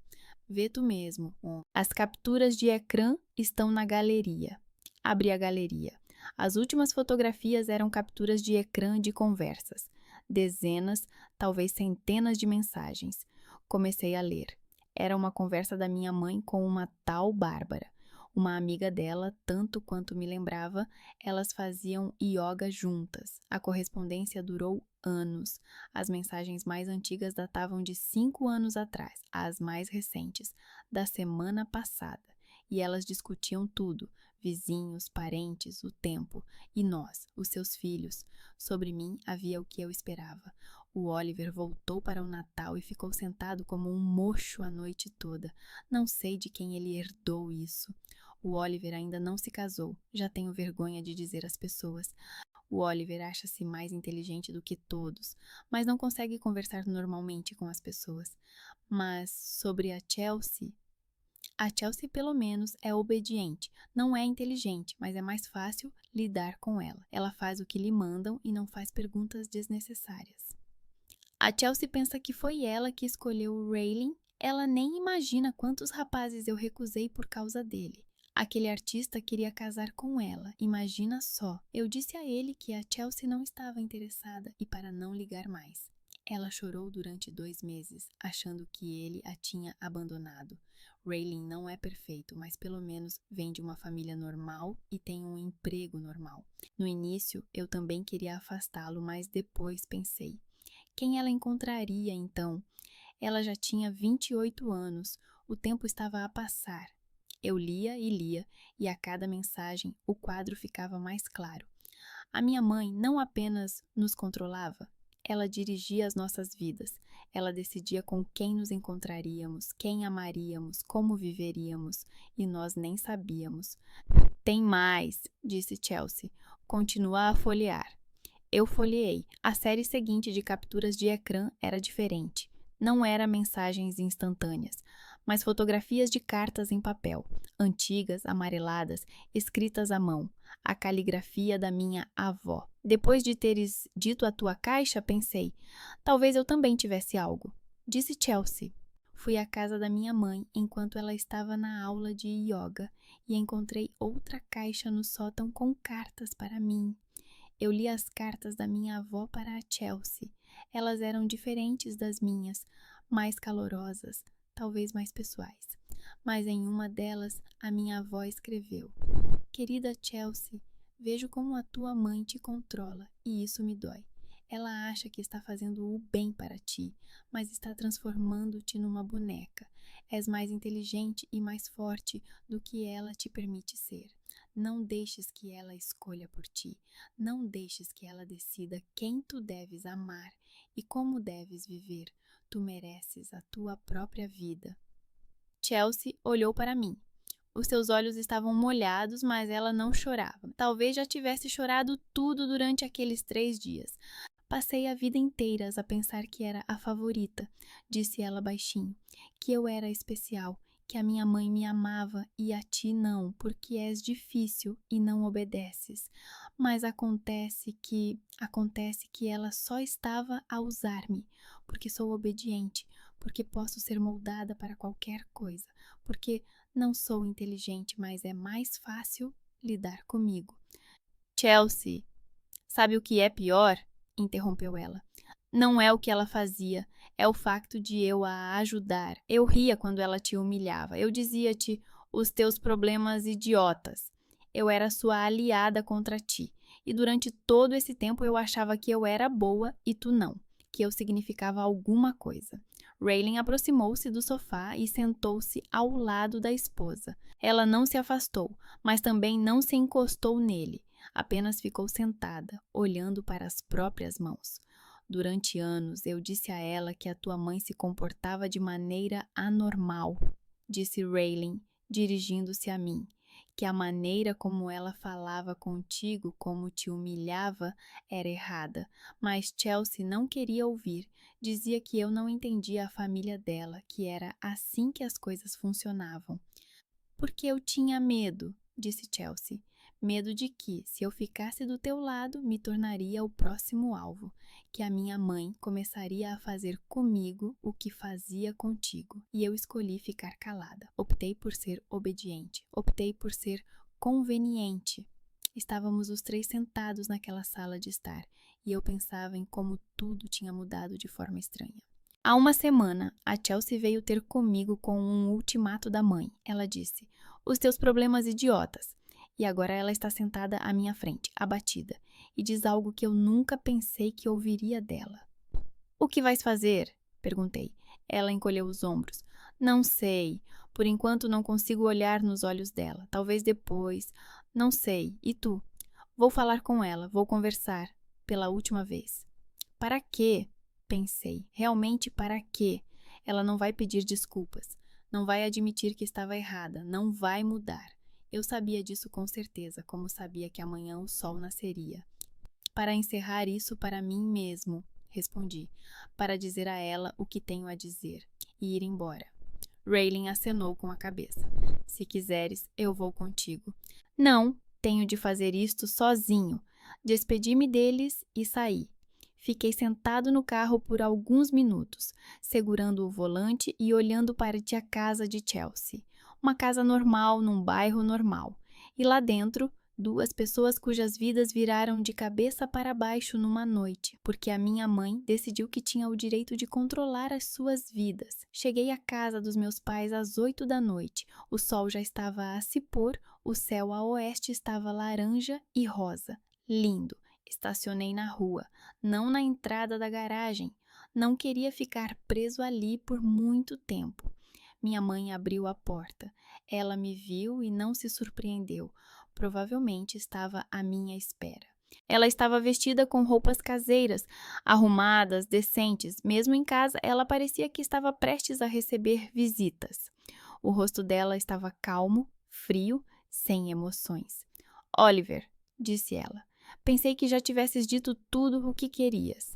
"Vê tu mesmo. As capturas de ecrã estão na galeria." Abri a galeria. As últimas fotografias eram capturas de ecrã de conversas. Dezenas, talvez centenas de mensagens. Comecei a ler. Era uma conversa da minha mãe com uma tal Bárbara. Uma amiga dela, tanto quanto me lembrava, elas faziam yoga juntas. A correspondência durou anos. As mensagens mais antigas datavam de 5 anos atrás, as mais recentes, da semana passada. E elas discutiam tudo: vizinhos, parentes, o tempo. E nós, os seus filhos. Sobre mim havia o que eu esperava. O Oliver voltou para o Natal e ficou sentado como um mocho a noite toda. Não sei de quem ele herdou isso. O Oliver ainda não se casou. Já tenho vergonha de dizer às pessoas. O Oliver acha-se mais inteligente do que todos, mas não consegue conversar normalmente com as pessoas. Mas sobre a Chelsea pelo menos é obediente. Não é inteligente, mas é mais fácil lidar com ela. Ela faz o que lhe mandam e não faz perguntas desnecessárias. A Chelsea pensa que foi ela que escolheu o Raylene. Ela nem imagina quantos rapazes eu recusei por causa dele. Aquele artista queria casar com ela, imagina só. Eu disse a ele que a Chelsea não estava interessada e para não ligar mais. Ela chorou durante 2 meses, achando que ele a tinha abandonado. Raylene não é perfeito, mas pelo menos vem de uma família normal e tem um emprego normal. No início, eu também queria afastá-lo, mas depois pensei: quem ela encontraria então? Ela já tinha 28 anos, o tempo estava a passar. Eu lia e a cada mensagem o quadro ficava mais claro. A minha mãe não apenas nos controlava, ela dirigia as nossas vidas. Ela decidia com quem nos encontraríamos, quem amaríamos, como viveríamos, e nós nem sabíamos. Tem mais, disse Chelsea. Continua a folhear. Eu folheei. A série seguinte de capturas de ecrã era diferente. Não era mensagens instantâneas, mas fotografias de cartas em papel, antigas, amareladas, escritas à mão, a caligrafia da minha avó. Depois de teres dito a tua caixa, pensei, talvez eu também tivesse algo. Disse Chelsea. Fui à casa da minha mãe enquanto ela estava na aula de yoga e encontrei outra caixa no sótão com cartas para mim. Eu li as cartas da minha avó para a Chelsea. Elas eram diferentes das minhas, mais calorosas, talvez mais pessoais. Mas em uma delas, a minha avó escreveu: Querida Chelsea, vejo como a tua mãe te controla e isso me dói. Ela acha que está fazendo o bem para ti, mas está transformando-te numa boneca. És mais inteligente e mais forte do que ela te permite ser. Não deixes que ela escolha por ti. Não deixes que ela decida quem tu deves amar e como deves viver. Tu mereces a tua própria vida. Chelsea olhou para mim. Os seus olhos estavam molhados, mas ela não chorava. Talvez já tivesse chorado tudo durante aqueles 3 dias. Passei a vida inteira a pensar que era a favorita, disse ela baixinho, que eu era especial, que a minha mãe me amava e a ti não, porque és difícil e não obedeces. Mas acontece que ela só estava a usar-me, porque sou obediente, porque posso ser moldada para qualquer coisa, porque não sou inteligente, mas é mais fácil lidar comigo. Chelsea, sabe o que é pior? Interrompeu ela. Não é o que ela fazia, é o facto de eu a ajudar. Eu ria quando ela te humilhava. Eu dizia-te os teus problemas idiotas. Eu era sua aliada contra ti. E durante todo esse tempo eu achava que eu era boa e tu não, que eu significava alguma coisa. Raylene aproximou-se do sofá e sentou-se ao lado da esposa. Ela não se afastou, mas também não se encostou nele. Apenas ficou sentada, olhando para as próprias mãos. Durante anos eu disse a ela que a tua mãe se comportava de maneira anormal, disse Raylene, dirigindo-se a mim, que a maneira como ela falava contigo, como te humilhava, era errada, mas Chelsea não queria ouvir, dizia que eu não entendia a família dela, que era assim que as coisas funcionavam. Porque eu tinha medo, disse Chelsea. Medo de que, se eu ficasse do teu lado, me tornaria o próximo alvo, que a minha mãe começaria a fazer comigo o que fazia contigo. E eu escolhi ficar calada. Optei por ser obediente. Optei por ser conveniente. Estávamos os 3 sentados naquela sala de estar, e eu pensava em como tudo tinha mudado de forma estranha. Há uma semana, a Chelsea veio ter comigo com um ultimato da mãe. Ela disse, os teus problemas idiotas. E agora ela está sentada à minha frente, abatida, e diz algo que eu nunca pensei que ouviria dela. O que vais fazer? Perguntei. Ela encolheu os ombros. Não sei. Por enquanto não consigo olhar nos olhos dela. Talvez depois. Não sei. E tu? Vou falar com ela. Vou conversar. Pela última vez. Para quê? Pensei. Realmente para quê? Ela não vai pedir desculpas. Não vai admitir que estava errada. Não vai mudar. Eu sabia disso com certeza, como sabia que amanhã o sol nasceria. Para encerrar isso para mim mesmo, respondi, para dizer a ela o que tenho a dizer e ir embora. Raylene acenou com a cabeça. Se quiseres, eu vou contigo. Não, tenho de fazer isto sozinho. Despedi-me deles e saí. Fiquei sentado no carro por alguns minutos, segurando o volante e olhando para a casa de Chelsea. Uma casa normal, num bairro normal. E lá dentro, 2 pessoas cujas vidas viraram de cabeça para baixo numa noite, porque a minha mãe decidiu que tinha o direito de controlar as suas vidas. Cheguei à casa dos meus pais às 8 da noite. O sol já estava a se pôr, o céu a oeste estava laranja e rosa. Lindo. Estacionei na rua, não na entrada da garagem. Não queria ficar preso ali por muito tempo. Minha mãe abriu a porta. Ela me viu e não se surpreendeu. Provavelmente estava à minha espera. Ela estava vestida com roupas caseiras, arrumadas, decentes. Mesmo em casa, ela parecia que estava prestes a receber visitas. O rosto dela estava calmo, frio, sem emoções. Oliver, disse ela, pensei que já tivesses dito tudo o que querias.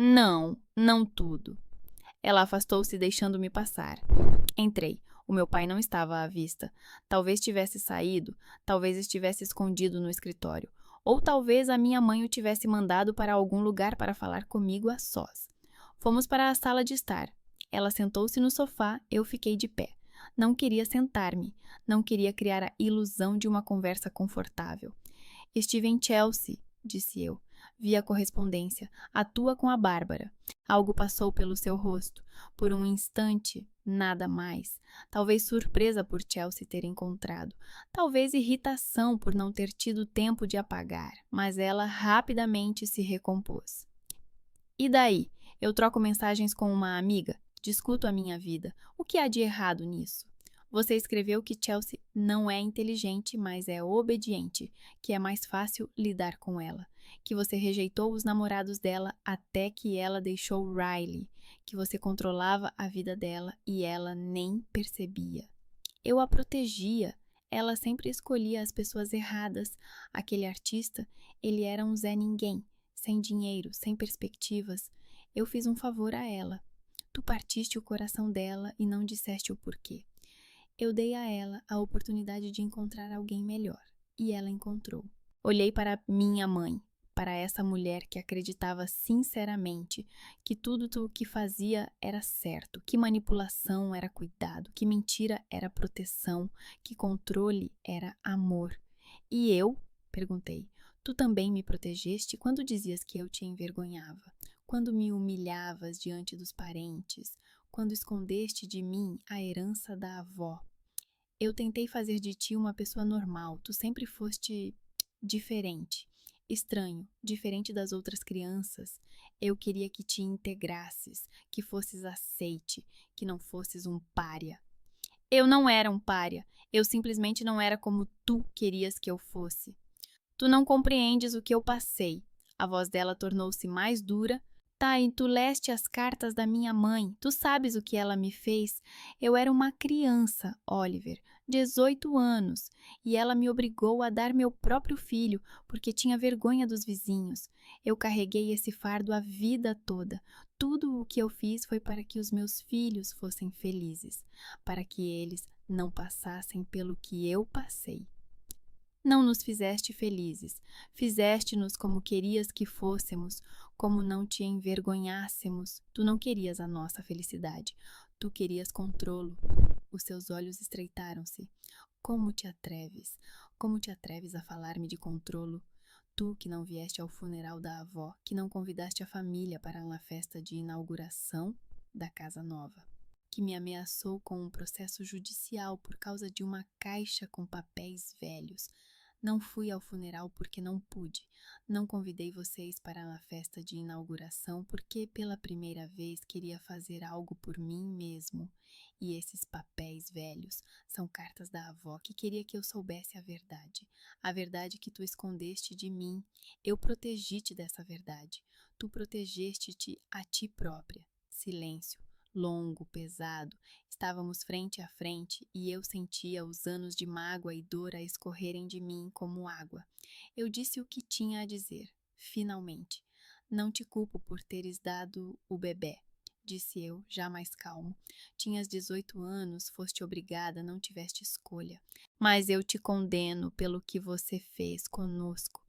Não, não tudo. Ela afastou-se, deixando-me passar. Entrei. O meu pai não estava à vista. Talvez tivesse saído, talvez estivesse escondido no escritório, ou talvez a minha mãe o tivesse mandado para algum lugar para falar comigo a sós. Fomos para a sala de estar. Ela sentou-se no sofá, eu fiquei de pé. Não queria sentar-me, não queria criar a ilusão de uma conversa confortável. Estive em Chelsea, disse eu. Vi a correspondência. Atua com a Bárbara. Algo passou pelo seu rosto. Por um instante, nada mais. Talvez surpresa por Chelsea ter encontrado. Talvez irritação por não ter tido tempo de apagar. Mas ela rapidamente se recompôs. E daí? Eu troco mensagens com uma amiga? Discuto a minha vida. O que há de errado nisso? Você escreveu que Chelsea não é inteligente, mas é obediente, que é mais fácil lidar com ela, que você rejeitou os namorados dela até que ela deixou Riley, que você controlava a vida dela e ela nem percebia. Eu a protegia, ela sempre escolhia as pessoas erradas. Aquele artista, ele era um Zé Ninguém, sem dinheiro, sem perspectivas. Eu fiz um favor a ela. Tu partiste o coração dela e não disseste o porquê. Eu dei a ela a oportunidade de encontrar alguém melhor, e ela encontrou. Olhei para minha mãe, para essa mulher que acreditava sinceramente que tudo o que fazia era certo, que manipulação era cuidado, que mentira era proteção, que controle era amor. E eu? Perguntei. Tu também me protegeste quando dizias que eu te envergonhava, quando me humilhavas diante dos parentes, quando escondeste de mim a herança da avó. Eu tentei fazer de ti uma pessoa normal, tu sempre foste diferente, estranho, diferente das outras crianças. Eu queria que te integrasses, que fosses aceite, que não fosses um pária. Eu não era um pária, eu simplesmente não era como tu querias que eu fosse. Tu não compreendes o que eu passei. A voz dela tornou-se mais dura. Tá, e tu leste as cartas da minha mãe. Tu sabes o que ela me fez? Eu era uma criança, Oliver, 18 anos, e ela me obrigou a dar meu próprio filho, porque tinha vergonha dos vizinhos. Eu carreguei esse fardo a vida toda. Tudo o que eu fiz foi para que os meus filhos fossem felizes, para que eles não passassem pelo que eu passei. Não nos fizeste felizes, fizeste-nos como querias que fôssemos, como não te envergonhássemos. Tu não querias a nossa felicidade, tu querias controlo. Os seus olhos estreitaram-se. Como te atreves? Como te atreves a falar-me de controlo? Tu que não vieste ao funeral da avó, que não convidaste a família para uma festa de inauguração da casa nova, que me ameaçou com um processo judicial por causa de uma caixa com papéis velhos. Não fui ao funeral porque não pude. Não convidei vocês para a festa de inauguração porque pela primeira vez queria fazer algo por mim mesmo. E esses papéis velhos são cartas da avó que queria que eu soubesse a verdade que tu escondeste de mim. Eu protegi-te dessa verdade. Tu protegeste-te a ti própria. Silêncio. Longo, pesado, estávamos frente a frente e eu sentia os anos de mágoa e dor a escorrerem de mim como água. Eu disse o que tinha a dizer, finalmente. Não te culpo por teres dado o bebé, disse eu, já mais calmo. Tinhas 18 anos, foste obrigada, não tiveste escolha. Mas eu te condeno pelo que você fez conosco.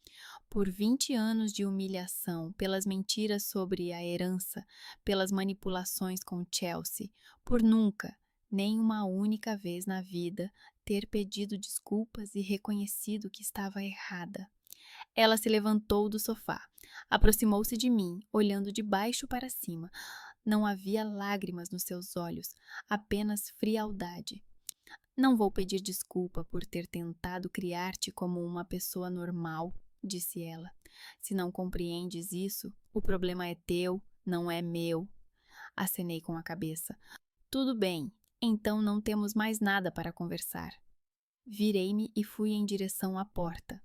Por 20 anos de humilhação, pelas mentiras sobre a herança, pelas manipulações com Chelsea, por nunca, nem uma única vez na vida, ter pedido desculpas e reconhecido que estava errada. Ela se levantou do sofá, aproximou-se de mim, olhando de baixo para cima. Não havia lágrimas nos seus olhos, apenas frialdade. Não vou pedir desculpa por ter tentado criar-te como uma pessoa normal, disse ela. Se não compreendes isso, o problema é teu, não é meu. Acenei com a cabeça. Tudo bem, então não temos mais nada para conversar. Virei-me e fui em direção à porta.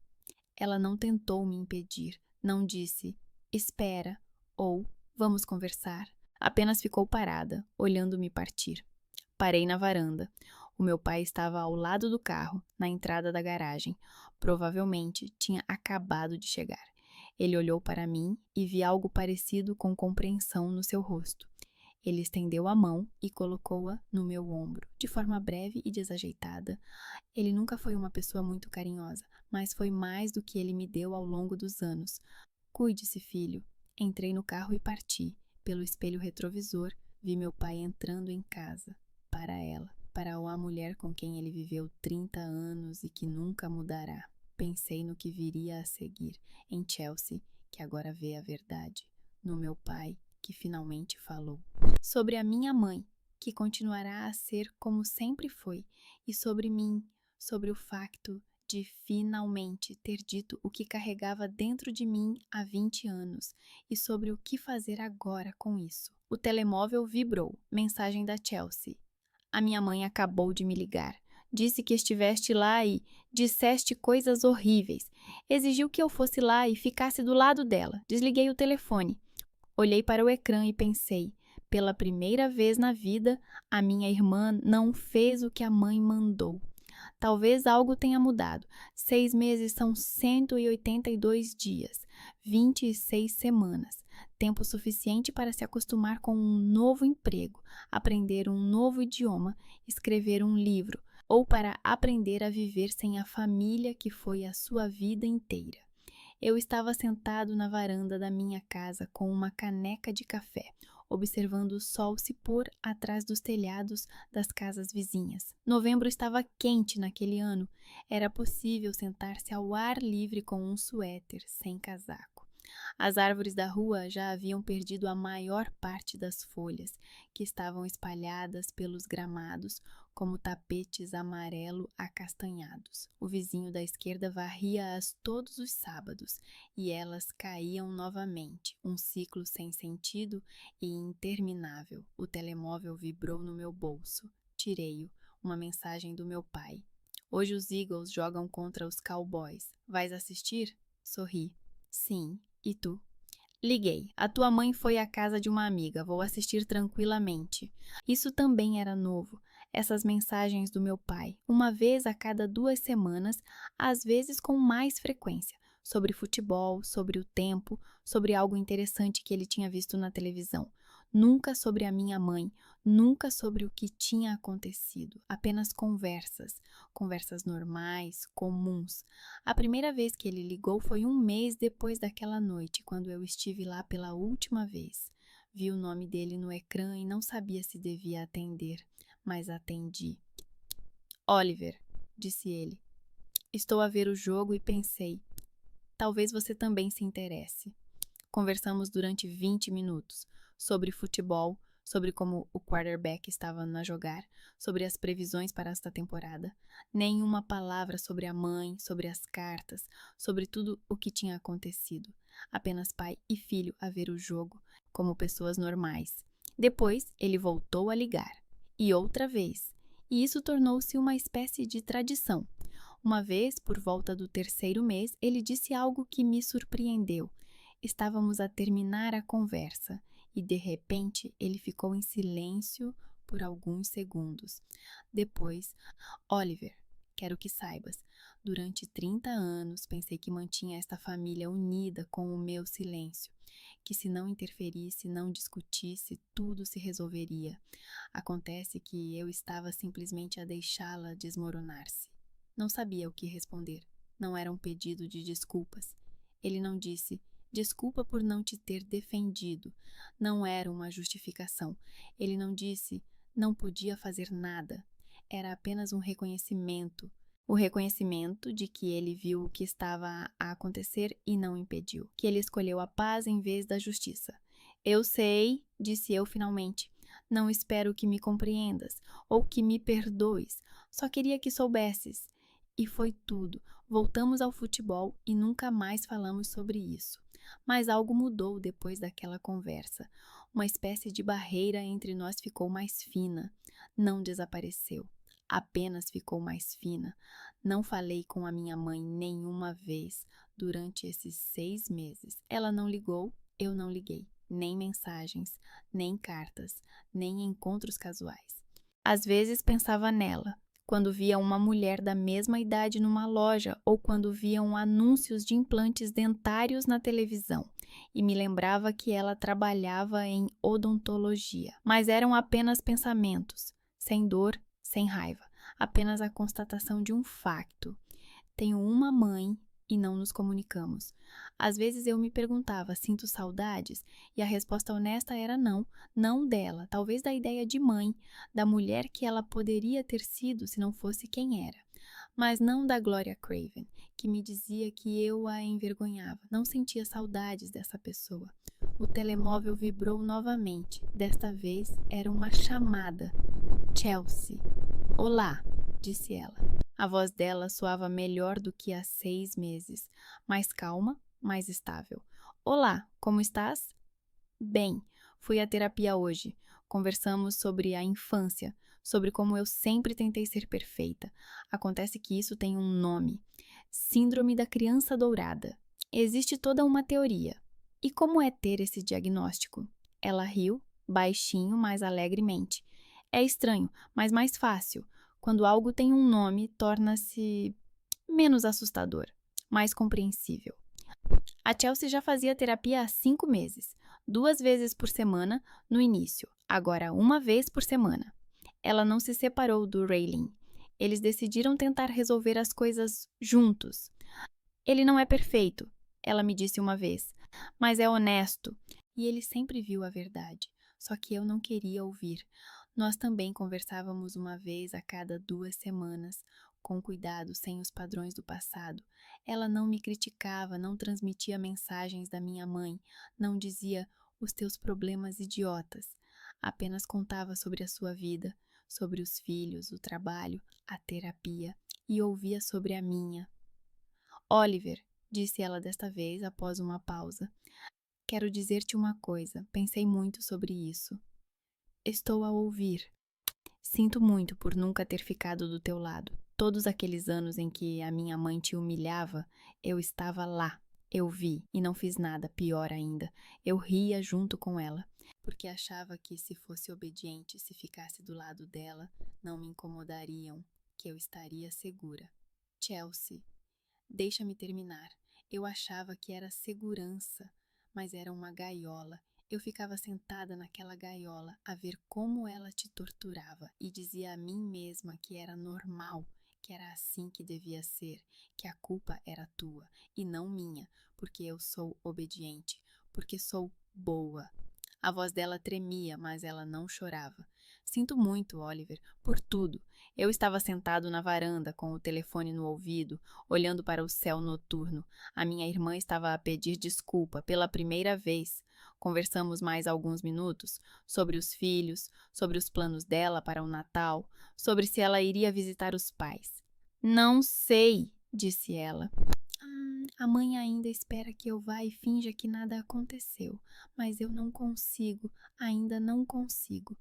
Ela não tentou me impedir, não disse, espera, ou vamos conversar. Apenas ficou parada, olhando-me partir. Parei na varanda. O meu pai estava ao lado do carro, na entrada da garagem. Provavelmente tinha acabado de chegar. Ele olhou para mim e vi algo parecido com compreensão no seu rosto. Ele estendeu a mão e colocou-a no meu ombro, de forma breve e desajeitada. Ele nunca foi uma pessoa muito carinhosa, mas foi mais do que ele me deu ao longo dos anos. Cuide-se, filho. Entrei no carro e parti. Pelo espelho retrovisor, vi meu pai entrando em casa. Para ela, para a mulher com quem ele viveu 30 anos e que nunca mudará. Pensei no que viria a seguir, em Chelsea, que agora vê a verdade, no meu pai, que finalmente falou, sobre a minha mãe, que continuará a ser como sempre foi, e sobre mim, sobre o facto de finalmente ter dito o que carregava dentro de mim há 20 anos, e sobre o que fazer agora com isso. O telemóvel vibrou, mensagem da Chelsea. A minha mãe acabou de me ligar. Disse que estiveste lá e disseste coisas horríveis. Exigiu que eu fosse lá e ficasse do lado dela. Desliguei o telefone. Olhei para o ecrã e pensei, pela primeira vez na vida, a minha irmã não fez o que a mãe mandou. Talvez algo tenha mudado. 6 meses são 182 dias, 26 semanas. Tempo suficiente para se acostumar com um novo emprego, aprender um novo idioma, escrever um livro, ou para aprender a viver sem a família que foi a sua vida inteira. Eu estava sentado na varanda da minha casa com uma caneca de café, observando o sol se pôr atrás dos telhados das casas vizinhas. Novembro estava quente naquele ano. Era possível sentar-se ao ar livre com um suéter, sem casaco. As árvores da rua já haviam perdido a maior parte das folhas, que estavam espalhadas pelos gramados como tapetes amarelo acastanhados. O vizinho da esquerda varria-as todos os sábados, e elas caíam novamente, um ciclo sem sentido e interminável. O telemóvel vibrou no meu bolso. Tirei-o. Uma mensagem do meu pai. Hoje os Eagles jogam contra os Cowboys. Vais assistir? Sorri. Sim. E tu? Liguei. A tua mãe foi à casa de uma amiga. Vou assistir tranquilamente. Isso também era novo. Essas mensagens do meu pai, uma vez a cada 2 semanas, às vezes com mais frequência, sobre futebol, sobre o tempo, sobre algo interessante que ele tinha visto na televisão. Nunca sobre a minha mãe, nunca sobre o que tinha acontecido. Apenas conversas, conversas normais, comuns. A primeira vez que ele ligou foi 1 mês depois daquela noite, quando eu estive lá pela última vez. Vi o nome dele no ecrã e não sabia se devia atender, mas atendi. Oliver, disse ele. Estou a ver o jogo e pensei, talvez você também se interesse. Conversamos durante 20 minutos sobre futebol, sobre como o quarterback estava a jogar, sobre as previsões para esta temporada. Nenhuma palavra sobre a mãe, sobre as cartas, sobre tudo o que tinha acontecido. Apenas pai e filho a ver o jogo, como pessoas normais. Depois, ele voltou a ligar. E outra vez. E isso tornou-se uma espécie de tradição. Uma vez, por volta do 3º mês, ele disse algo que me surpreendeu. Estávamos a terminar a conversa e, de repente, ele ficou em silêncio por alguns segundos. Depois, Oliver, quero que saibas, durante 30 anos pensei que mantinha esta família unida com o meu silêncio, que se não interferisse, não discutisse, tudo se resolveria. Acontece que eu estava simplesmente a deixá-la desmoronar-se. Não sabia o que responder. Não era um pedido de desculpas. Ele não disse, desculpa por não te ter defendido. Não era uma justificação. Ele não disse, não podia fazer nada. Era apenas um reconhecimento. O reconhecimento de que ele viu o que estava a acontecer e não impediu. Que ele escolheu a paz em vez da justiça. Eu sei, disse eu finalmente. Não espero que me compreendas ou que me perdoes. Só queria que soubesses. E foi tudo. Voltamos ao futebol e nunca mais falamos sobre isso. Mas algo mudou depois daquela conversa. Uma espécie de barreira entre nós ficou mais fina. Não desapareceu. Apenas ficou mais fina. Não falei com a minha mãe nenhuma vez durante esses 6 meses. Ela não ligou, eu não liguei. Nem mensagens, nem cartas, nem encontros casuais. Às vezes pensava nela, quando via uma mulher da mesma idade numa loja ou quando viam anúncios de implantes dentários na televisão, e me lembrava que ela trabalhava em odontologia. Mas eram apenas pensamentos, sem dor, sem raiva, apenas a constatação de um facto. Tenho uma mãe e não nos comunicamos. Às vezes eu me perguntava, sinto saudades? E a resposta honesta era não, não dela, talvez da ideia de mãe, da mulher que ela poderia ter sido se não fosse quem era. Mas não da Gloria Craven, que me dizia que eu a envergonhava. Não sentia saudades dessa pessoa. O telemóvel vibrou novamente. Desta vez era uma chamada. Chelsea. Olá, disse ela. A voz dela soava melhor do que há 6 meses, mais calma, mais estável. Olá, como estás? Bem, fui à terapia hoje. Conversamos sobre a infância, sobre como eu sempre tentei ser perfeita. Acontece que isso tem um nome: Síndrome da Criança Dourada. Existe toda uma teoria. E como é ter esse diagnóstico? Ela riu, baixinho, mas alegremente. É estranho, mas mais fácil. Quando algo tem um nome, torna-se menos assustador, mais compreensível. A Chelsea já fazia terapia há 5 meses, 2 vezes por semana no início, agora 1 vez por semana. Ela não se separou do Raylene. Eles decidiram tentar resolver as coisas juntos. Ele não é perfeito, ela me disse uma vez, mas é honesto. E ele sempre viu a verdade, só que eu não queria ouvir. Nós também conversávamos 1 vez a cada 2 semanas, com cuidado, sem os padrões do passado. Ela não me criticava, não transmitia mensagens da minha mãe, não dizia os teus problemas idiotas. Apenas contava sobre a sua vida, sobre os filhos, o trabalho, a terapia, e ouvia sobre a minha. Oliver, disse ela desta vez após uma pausa, quero dizer-te uma coisa, pensei muito sobre isso. Estou a ouvir. Sinto muito por nunca ter ficado do teu lado. Todos aqueles anos em que a minha mãe te humilhava, eu estava lá. Eu vi e não fiz nada, pior ainda. Eu ria junto com ela, porque achava que se fosse obediente, se ficasse do lado dela, não me incomodariam, que eu estaria segura. Chelsea, deixa-me terminar. Eu achava que era segurança, mas era uma gaiola. Eu ficava sentada naquela gaiola a ver como ela te torturava e dizia a mim mesma que era normal, que era assim que devia ser, que a culpa era tua e não minha, porque eu sou obediente, porque sou boa. A voz dela tremia, mas ela não chorava. Sinto muito, Oliver, por tudo. Eu estava sentado na varanda com o telefone no ouvido, olhando para o céu noturno. A minha irmã estava a pedir desculpa pela primeira vez. Conversamos mais alguns minutos sobre os filhos, sobre os planos dela para o Natal, sobre se ela iria visitar os pais. Não sei, disse ela. A mãe ainda espera que eu vá e finja que nada aconteceu, mas eu não consigo, ainda não consigo.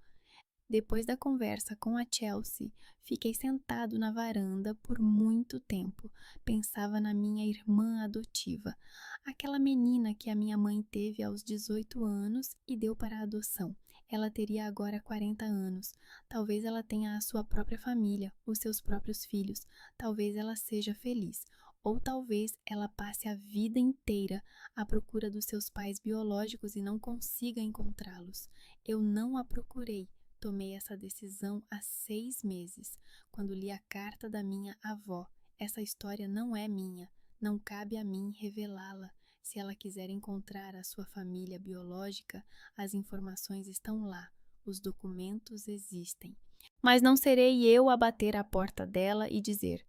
Depois da conversa com a Chelsea, fiquei sentado na varanda por muito tempo. Pensava na minha irmã adotiva, aquela menina que a minha mãe teve aos 18 anos e deu para a adoção. Ela teria agora 40 anos. Talvez ela tenha a sua própria família, os seus próprios filhos. Talvez ela seja feliz. Ou talvez ela passe a vida inteira à procura dos seus pais biológicos e não consiga encontrá-los. Eu não a procurei. Tomei essa decisão há 6 meses, quando li a carta da minha avó. Essa história não é minha, não cabe a mim revelá-la. Se ela quiser encontrar a sua família biológica, as informações estão lá, os documentos existem. Mas não serei eu a bater à porta dela e dizer: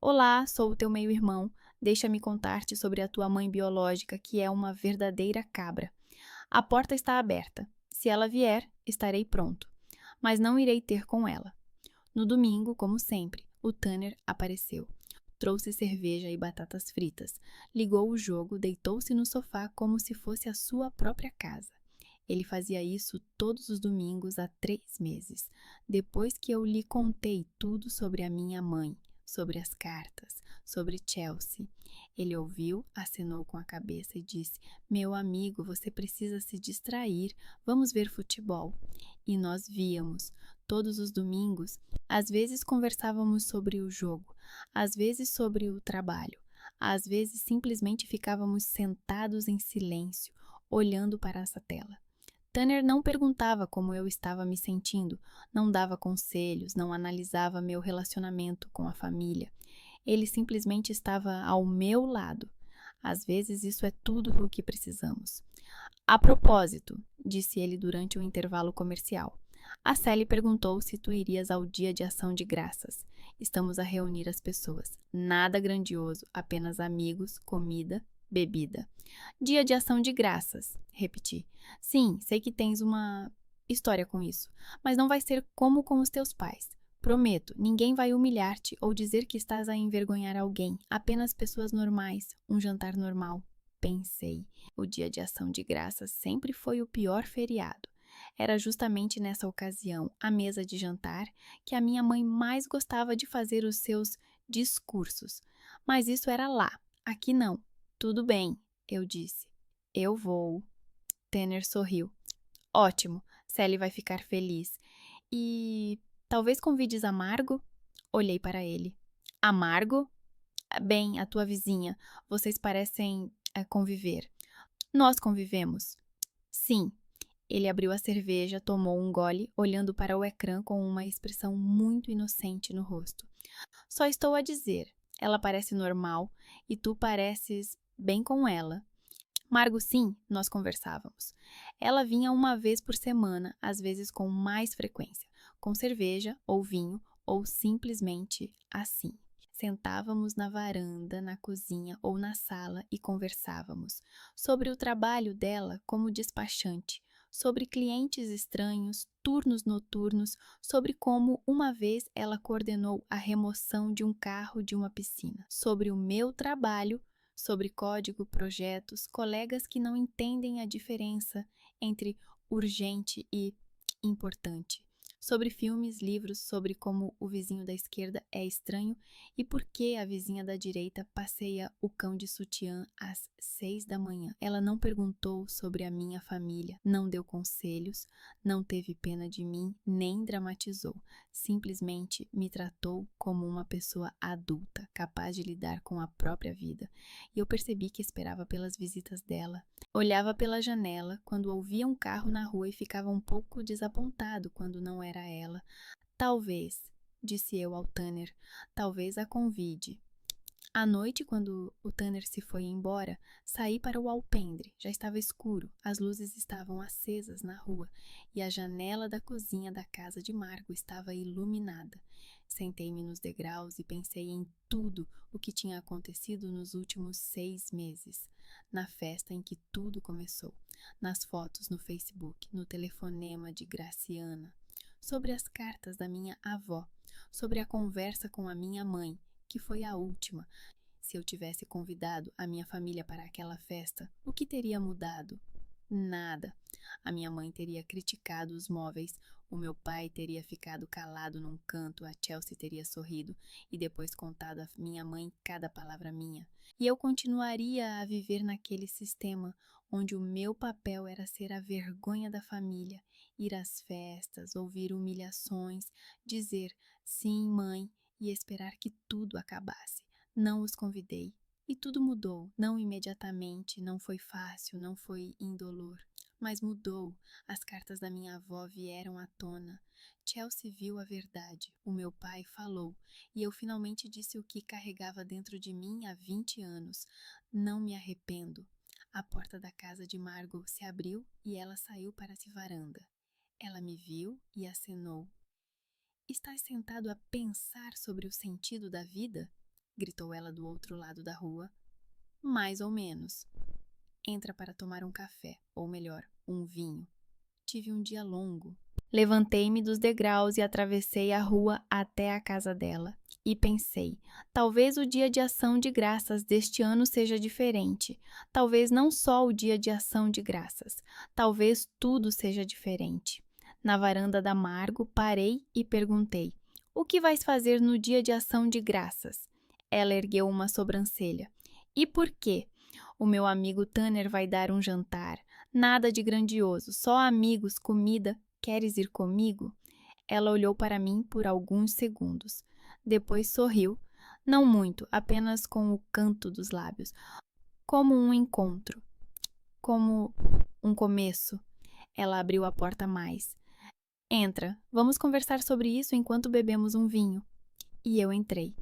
olá, sou o teu meio-irmão, deixa-me contar-te sobre a tua mãe biológica, que é uma verdadeira cabra. A porta está aberta. Se ela vier, estarei pronto. Mas não irei ter com ela. No domingo, como sempre, o Tanner apareceu. Trouxe cerveja e batatas fritas. Ligou o jogo, deitou-se no sofá como se fosse a sua própria casa. Ele fazia isso todos os domingos há 3 meses, depois que eu lhe contei tudo sobre a minha mãe, sobre as cartas, sobre Chelsea. Ele ouviu, acenou com a cabeça e disse: Meu amigo, você precisa se distrair, vamos ver futebol. E nós víamos, todos os domingos. Às vezes conversávamos sobre o jogo, às vezes sobre o trabalho, às vezes simplesmente ficávamos sentados em silêncio, olhando para essa tela. Tanner não perguntava como eu estava me sentindo, não dava conselhos, não analisava meu relacionamento com a família. Ele simplesmente estava ao meu lado. Às vezes isso é tudo o que precisamos. A propósito, disse ele durante o intervalo comercial, a Sally perguntou se tu irias ao dia de ação de graças. Estamos a reunir as pessoas. Nada grandioso, apenas amigos, comida, bebida. Dia de ação de graças, repeti. Sim, sei que tens uma história com isso, mas não vai ser como com os teus pais. Prometo, ninguém vai humilhar-te ou dizer que estás a envergonhar alguém. Apenas pessoas normais, um jantar normal. Pensei. O dia de ação de graças sempre foi o pior feriado. Era justamente nessa ocasião, à mesa de jantar, que a minha mãe mais gostava de fazer os seus discursos. Mas isso era lá, aqui não. Tudo bem, eu disse. Eu vou. Tanner sorriu. Ótimo, Sally vai ficar feliz. E talvez convides Amargo? Olhei para ele. Amargo? Bem, a tua vizinha. Vocês parecem conviver. Nós convivemos. Sim. Ele abriu a cerveja, tomou um gole, olhando para o ecrã com uma expressão muito inocente no rosto. Só estou a dizer, ela parece normal e tu pareces bem com ela. Margo, sim, nós conversávamos. Ela vinha uma vez por semana, às vezes com mais frequência, com cerveja ou vinho ou simplesmente assim. Sentávamos na varanda, na cozinha ou na sala e conversávamos sobre o trabalho dela como despachante, sobre clientes estranhos, turnos noturnos, sobre como uma vez ela coordenou a remoção de um carro de uma piscina, sobre o meu trabalho, sobre código, projetos, colegas que não entendem a diferença entre urgente e importante, sobre filmes, livros, sobre como o vizinho da esquerda é estranho e por que a vizinha da direita passeia o cão de sutiã às 6 da manhã. Ela não perguntou sobre a minha família, não deu conselhos, não teve pena de mim, nem dramatizou. Simplesmente me tratou como uma pessoa adulta, capaz de lidar com a própria vida. E eu percebi que esperava pelas visitas dela. Olhava pela janela quando ouvia um carro na rua e ficava um pouco desapontado quando não era ela. Talvez, disse eu ao Tanner, talvez a convide. À noite, quando o Tanner se foi embora, saí para o alpendre. Já estava escuro, as luzes estavam acesas na rua e a janela da cozinha da casa de Margo estava iluminada. Sentei-me nos degraus e pensei em tudo o que tinha acontecido nos últimos 6 meses. Na festa em que tudo começou, nas fotos no Facebook, no telefonema de Graciana, sobre as cartas da minha avó, sobre a conversa com a minha mãe, que foi a última. Se eu tivesse convidado a minha família para aquela festa, o que teria mudado? Nada. A minha mãe teria criticado os móveis, o meu pai teria ficado calado num canto, a Chelsea teria sorrido e depois contado a minha mãe cada palavra minha. E eu continuaria a viver naquele sistema onde o meu papel era ser a vergonha da família, ir às festas, ouvir humilhações, dizer sim, mãe, e esperar que tudo acabasse. Não os convidei. E tudo mudou, não imediatamente, não foi fácil, não foi indolor, mas mudou. As cartas da minha avó vieram à tona. Chelsea viu a verdade, o meu pai falou, e eu finalmente disse o que carregava dentro de mim há 20 anos. Não me arrependo. A porta da casa de Margot se abriu e ela saiu para a varanda. Ela me viu e acenou. Estás sentado a pensar sobre o sentido da vida? Gritou ela do outro lado da rua. Mais ou menos. Entra para tomar um café, ou melhor, um vinho. Tive um dia longo. Levantei-me dos degraus e atravessei a rua até a casa dela. E pensei, talvez o dia de ação de graças deste ano seja diferente. Talvez não só o dia de ação de graças. Talvez tudo seja diferente. Na varanda da Margo, parei e perguntei, o que vais fazer no dia de ação de graças? Ela ergueu uma sobrancelha. E por quê? O meu amigo Tanner vai dar um jantar. Nada de grandioso, só amigos, comida. Queres ir comigo? Ela olhou para mim por alguns segundos. Depois sorriu. Não muito, apenas com o canto dos lábios. Como um encontro. Como um começo. Ela abriu a porta mais. Entra, vamos conversar sobre isso enquanto bebemos um vinho. E eu entrei.